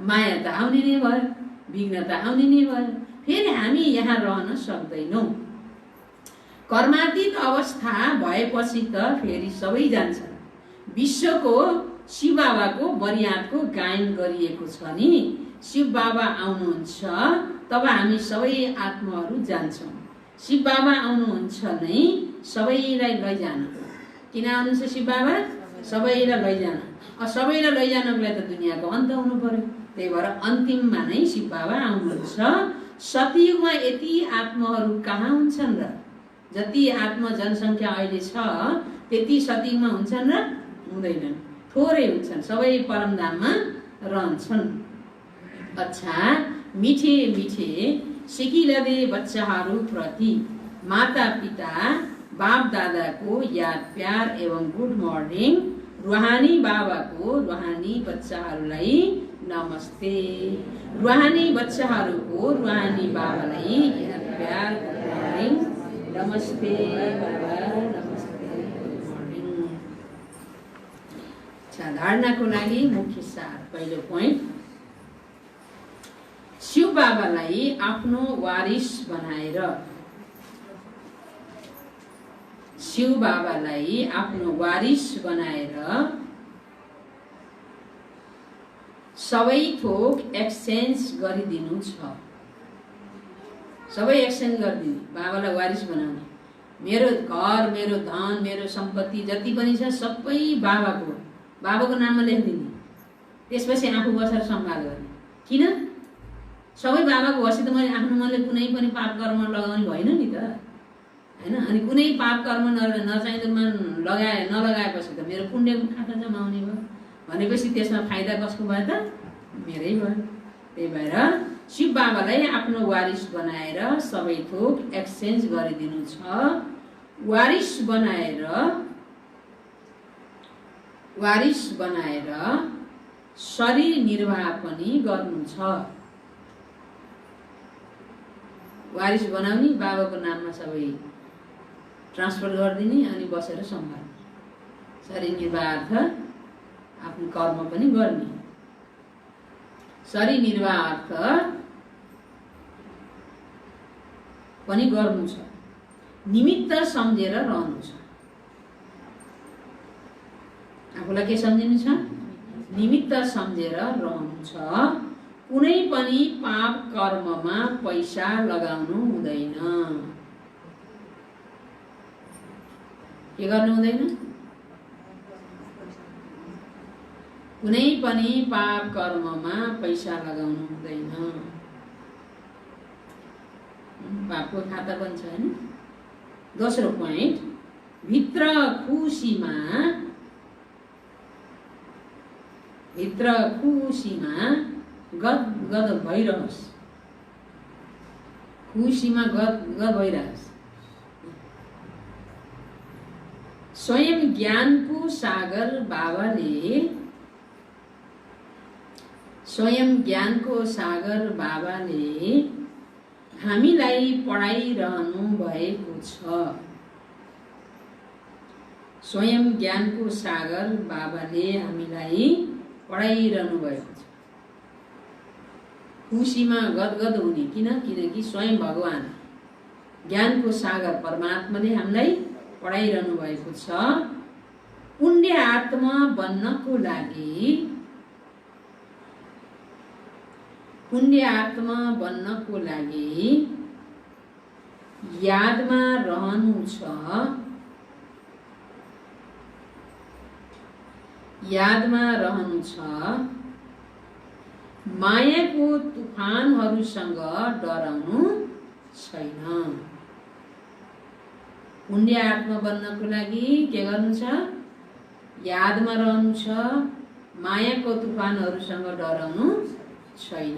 माया त आउने नै भयो, विघ्न त आउने नै भयो। फेरि हामी यहाँ रहन सक्दैनौँ। कर्मातीत अवस्था भएपछि त फेरि सबै जान्छ। विश्वको शिव बाबाको बरियातको गायन गरिएको छ नि, शिव बाबा आउनुहुन्छ तब हामी सबै आत्माहरू जान्छौँ। शिव बाबा आउनुहुन्छ नै सबैलाई लैजान। किन आउनुहुन्छ शिव बाबा? सबैलाई लैजान। सबैलाई लैजानको लागि त दुनियाँको अन्त हुनु पर्यो। त्यही भएर अन्तिममा नै शिव बाबा आउनुहुन्छ। सतयुगमा यति आत्माहरू कहाँ हुन्छन् र? जति आत्मा जनसङ्ख्या अहिले छ त्यति सतयुगमा हुन्छन् र? हुँदैनन्, थोरै हुन्छन्। सबै परमधाममा रहन्छन्। अच्छा, मिठे मिठे सिकिलदे बच्चाहरू प्रति माता पिता बाप दादाको याद प्यार एवं गुड मर्निङ। रुहानी बाबाको रुहानी बच्चाहरूलाई नमस्ते। रुहानी बच्चाहरूको रुहानी बाबालाई याद प्यार गुड मर्निङ। नमस्ते बाबा, नमस्ते गुड मर्निङ। अच्छा, धारणाको लागि मुख्य सार। पहिलो पोइन्ट, शिव बाबालाई आफ्नो वारिस बनाएर, शिव बाबालाई आफ्नो वारिस बनाएर सबै थोक एक्सचेन्ज गरिदिनु छ। सबै एक्सचेन्ज गरिदिनु, बाबालाई वारिस बनाउने। मेरो घर, मेरो धन, मेरो सम्पत्ति जति पनि छ सबै बाबाको, बाबाको नाममा लेखिदिने। त्यसपछि आफू बसेर सम्हाल गर्ने। किन? सबै बाबाको भएपछि त मैले आफ्नो मनले कुनै पनि पाप कर्म लगाउने भएन नि त होइन। अनि कुनै पाप कर्म नचाहिँदोमा नलगाएपछि त मेरो पुण्यको खाता जमाउने भयो भनेपछि त्यसमा फाइदा कसको भयो त? मेरै भयो। त्यही भएर शिव बाबालाई आफ्नो वारिस बनाएर सबै थोक एक्सचेन्ज गरिदिनु छ। वारिस बनाएर शरीर निर्वाह पनि गर्नु छ। वारिस बनाउने, बाबाको नाममा सबै ट्रान्सफर गरिदिने अनि बसेर सम्हाल्ने। शरीर निर्वाहार्थ आफ्नो कर्म पनि गर्ने। शरीर निर्वाहार्थ पनि गर्नु छ। निमित्त सम्झेर रहनु छ। आफूलाई के सम्झिनु छ? निमित्त सम्झेर रहनु छ। कुनै पनि पाप कर्ममा पैसा लगाउनु हुँदैन। के गर्नु हुँदैन? कुनै पनि पाप कर्ममा पैसा लगाउनु हुँदैन। पापको खाता पनि छ हैन? दोस्रो पोइन्ट, भित्र खुसीमा गदगद भइरहोस्। खुसीमा गदगद भइरहोस्। स्वयं ज्ञानको सागर बाबाले हामीलाई पढाइरहनु भएको छ। स्वयं ज्ञानको सागर बाबाले हामीलाई पढाइरहनु भएको छ। खुसीमा गदगद हुने किनकि स्वयं भगवान ज्ञानको सागर परमात्माले हामीलाई पढाइरहनु भएको छ। पुण्य आत्मा बन्नको लागि यादमा रहनु छ। मायाको तुफानहरूसँग डराउनु छैन। पुण्य आत्मा बन्नको लागि के गर्नु छ? यादमा रहनु छ। मायाको तुफानहरूसँग डराउनु छैन।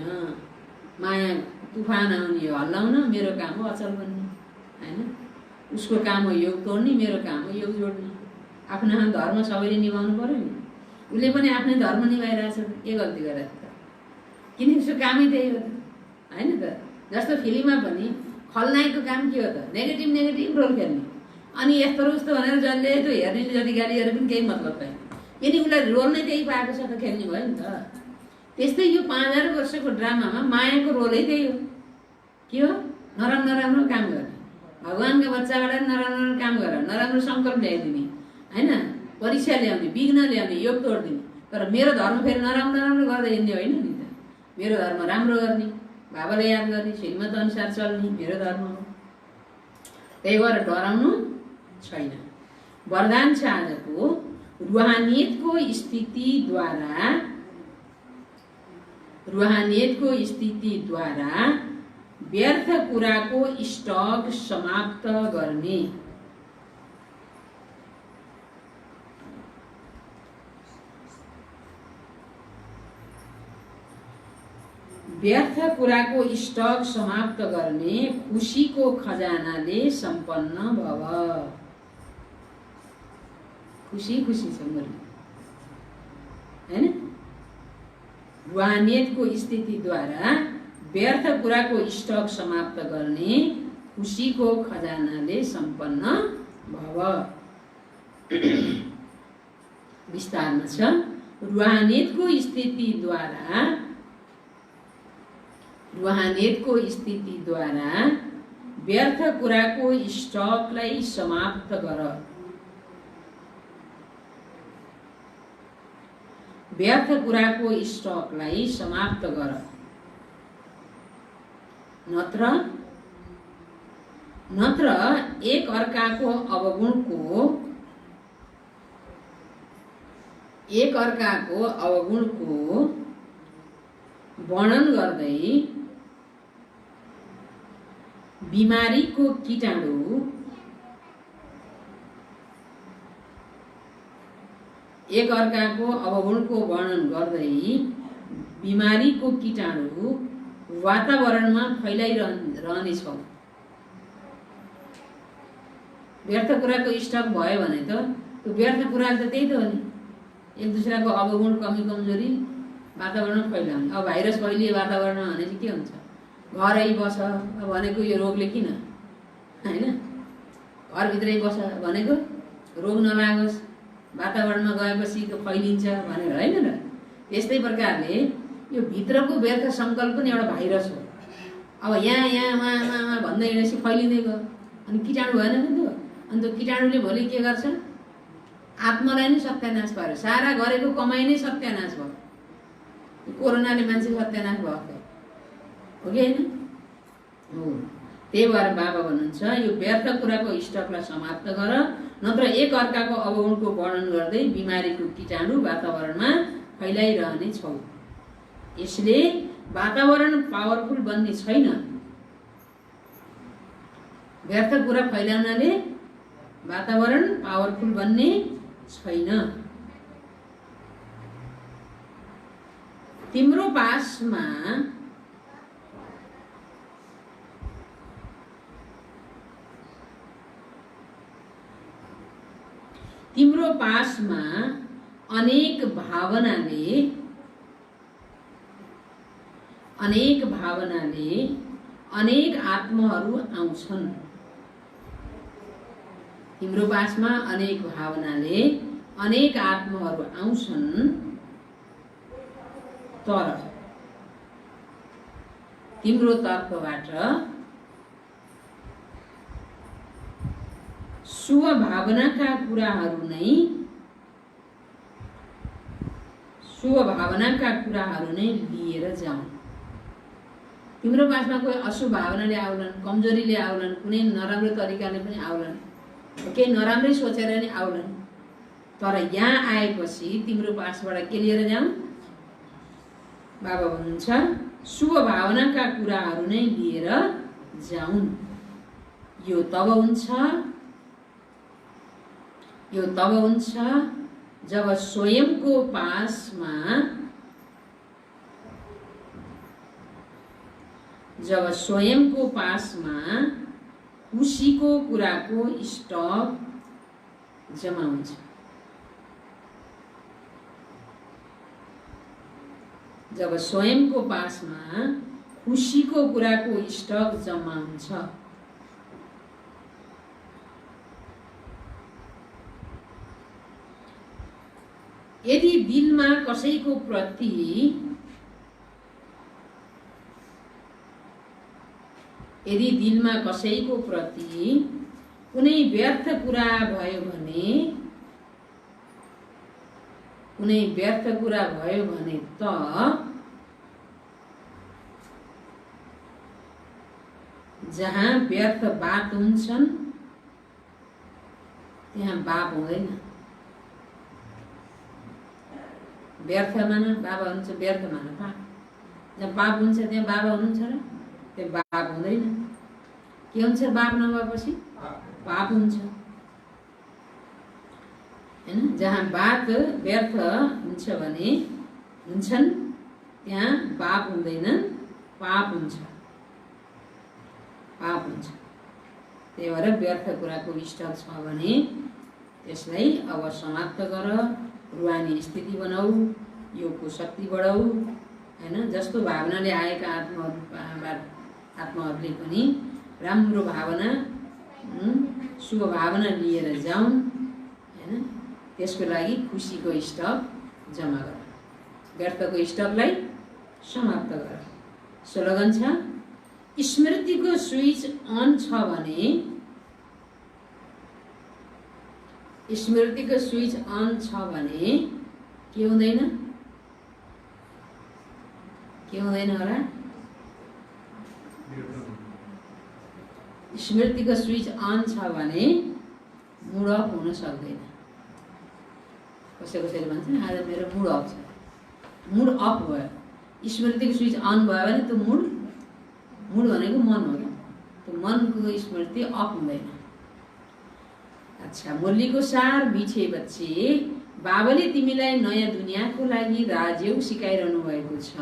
माया तुफान आउने हो हल्लाउन, मेरो काम हो अचल बन्ने हैन? उसको काम हो योग तोड्ने, मेरो काम हो योग जोड्ने। आफ्नो धर्म सबैले निभाउनु पर्यो नि। उसले पनि आफ्नै धर्म निभाइरहेछ। के गल्ती गरेछ त? किनकि उसको कामै त्यही हो त हैन त? जस्तो फिल्ममा पनि खलनायकको काम के हो त? नेगेटिभ रोल खेल्ने। अनि यस्तो र उस्तो भनेर जसले त्यो हेर्नेले जति गाली गरे पनि केही मतलब छैन। किनकि उसलाई रोल नै त्यही पाएको छ त, खेल्ने भयो नि त। त्यस्तै यो 5000 वर्षको ड्रामामा मायाको रोलै त्यही हो। के हो? नराम्रो काम गर्ने, भगवान्का बच्चाबाट नराम्रो काम गरेर नराम्रो सङ्कल्प ल्याइदिने हैन? परीक्षा ल्याउने, विघ्न ल्याउने, योग तोड्दिने। तर मेरो धर्म फेरि नराम्रो गर्दै हिँड्ने होइन नि त। मेरो धर्म राम्रो गर्ने, बाबालाई याद गर्ने, श्रीमत अनुसार चल्ने मेरो धर्म हो। त्यही भएर डराउनु छैन। वरदान छ आजको। रुहानियतको स्थितिद्वारा व्यर्थ कुराको स्टक समाप्त गर्ने। व्यर्थ कुराको स्टक समाप्त गर्ने। खुसीको खजानाले सम्पन्न भव। खुसी छ मर्ने हैन? रुहानियतको स्थितिद्वारा व्यर्थ कुराको स्टक समाप्त गर्ने। खुसीको खजानाले सम्पन्न भव। विस्तारमा छ। रुहानियतको स्थितिद्वारा व्यर्थ कुराको स्टकलाई समाप्त गर। व्यर्थ कुराको स्टकलाई समाप्त गर। नत्र एक अर्काको अवगुणको वर्णन गर्दै बिमारीको कीटाणु एक अर्काको अवगुणको वर्णन गर्दै बिमारीको कीटाणु वातावरणमा फैलाइरहनेछौँ। व्यर्थ कुराको स्टक भयो भने त त्यो व्यर्थ कुरा त त्यही त हो नि, एक दुसराको अवगुण कमी कमजोरी वातावरणमा फैलाउने। अब भाइरस फैलिए वातावरणमा भने चाहिँ के हुन्छ, घरै बस भनेको यो रोगले किन होइन, घरभित्रै बस भनेको रोग नलागोस्, वातावरणमा गएपछि त्यो फैलिन्छ भनेर होइन र। त्यस्तै प्रकारले यो भित्रको व्यर्थ सङ्कल्प पनि एउटा भाइरस हो। अब यहाँ वहाँ भन्दै हिँडेपछि फैलिँदै गयो अनि कीटाणु भएन नि त्यो। अनि त्यो कीटाणुले भोलि के गर्छ, आत्मालाई नै सत्यानाश पार्यो, सारा गरेको कमाइ नै सत्यानाश भयो। कोरोनाले मान्छे सत्यानाश भएको हो कि होइन हो। त्यही भएर बाबा भन्नुहुन्छ यो व्यर्थ कुराको स्टकलाई समाप्त गर, नत्र एक अर्काको अवगुणको वर्णन गर्दै बिमारीको कीटाणु वातावरणमा फैलाइरहने छौ। यसले वातावरण पावरफुल बन्ने छैन। व्यर्थ कुरा फैलाउनाले वातावरण पावरफुल बन्ने छैन। तिम्रो पासमा अनेक भावनाले अनेक आत्माहरू आउँछन्। तिम्रो पासमा अनेक भावनाले अनेक आत्माहरू आउँछन्, तर तिम्रो तर्फबाट शुभ भावनाका कुराहरू नै लिएर जाऊ। तिम्रो पासमा कोही अशुभ भावनाले आउलान्, कमजोरीले आउलान्, कुनै नराम्रो तरिकाले पनि आउलान्, केही नराम्रै सोचेर नि आउलान्, तर यहाँ आएपछि तिम्रो पासबाट के लिएर जाऊ? बाबा भन्नुहुन्छ शुभ भावनाका कुराहरू नै लिएर जाउन्। यो तब हुन्छ जब स्वयंको पासमा खुसीको कुराको स्टक जम्मा हुन्छ। जब स्वयंको पासमा खुसीको कुराको स्टक जम्मा हुन्छ। यदि दिलमा कसैको प्रति कुनै व्यर्थ कुरा भयो भने त जहाँ व्यर्थ बात हुन्छन् त्यहाँ बाप हुँदैन। व्यर्थ मान बाबा हुन्छ, व्यर्थ मान पाप। जहाँ पाप हुन्छ त्यहाँ बाबा हुनुहुन्छ र त्यो बाप हुँदैन। के हुन्छ बाप नभएपछि? पाप हुन्छ हैन। जहाँ बात व्यर्थ हुन्छन् त्यहाँ बाप हुँदैनन्, पाप हुन्छ। त्यही भएर व्यर्थ कुराको स्टक छ भने त्यसलाई अब समाप्त गर, रुहानी स्थिति बनाऊ, योगको शक्ति बढाऊ हैन। जस्तो भावनाले आएका आत्माहरूले पनि राम्रो भावना, शुभ भावना लिएर जाउन् हैन। त्यसको लागि खुसीको स्टक जम्मा गर, व्यर्थको स्टकलाई समाप्त गर। स्लोगन छ स्मृतिको स्विच अन छ भने के हुँदैन होला? स्मृतिको स्विच अन छ भने मुड अफ हुन सक्दैन। कसैले भन्छ आज मेरो मुड अफ छ, मुड अफ भयो। स्मृतिको स्विच अन भयो भने त्यो मुड भनेको मन हो क्या, त्यो मनको स्मृति अफ हुँदैन। अच्छा, मुरली को सार मीठे बच्चे बाबाले तिमीलाई नयाँ दुनियाँको लागि राजयोग सिकाइरहनु भएको छ,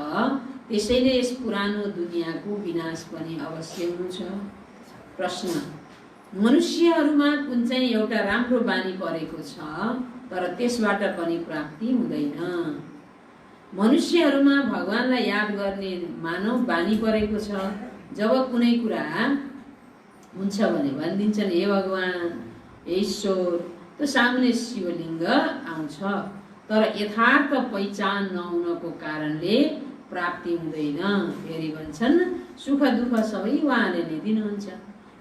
त्यसैले यस पुरानो दुनियाँको विनाश पनि अवश्य हुनु छ। प्रश्न: मनुष्यहरूमा कुन चाहिँ एउटा राम्रो बानी परेको छ तर त्यसबाट पनि प्राप्ति हुँदैन? मनुष्यहरूमा भगवानलाई याद गर्ने मानव बानी परेको छ। जब कुनै कुरा हुन्छ भने भनिदिन्छन्, हे भगवान, हे ईश्वर, त्यो सामने शिवलिङ्ग आउँछ, तर यथार्थ पहिचान नहुनको कारणले प्राप्ति हुँदैन। फेरि भन्छन्, सुख दुःख सबै उहाँले नै दिनुहुन्छ,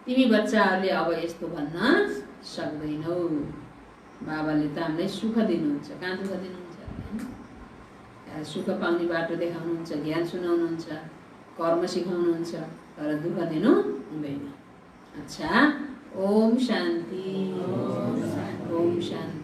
तिमी बच्चाहरूले अब यस्तो भन्न सक्दैनौ। बाबाले त हामीलाई सुख दिनुहुन्छ, कहाँ दुःख दिनुहुन्छ? सुख पाउने बाटो देखाउनुहुन्छ, ज्ञान सुनाउनुहुन्छ, कर्म सिकाउनुहुन्छ, तर दुःख दिनु हुँदैन। अच्छा, ओम शान्ति, ओम शान्ति।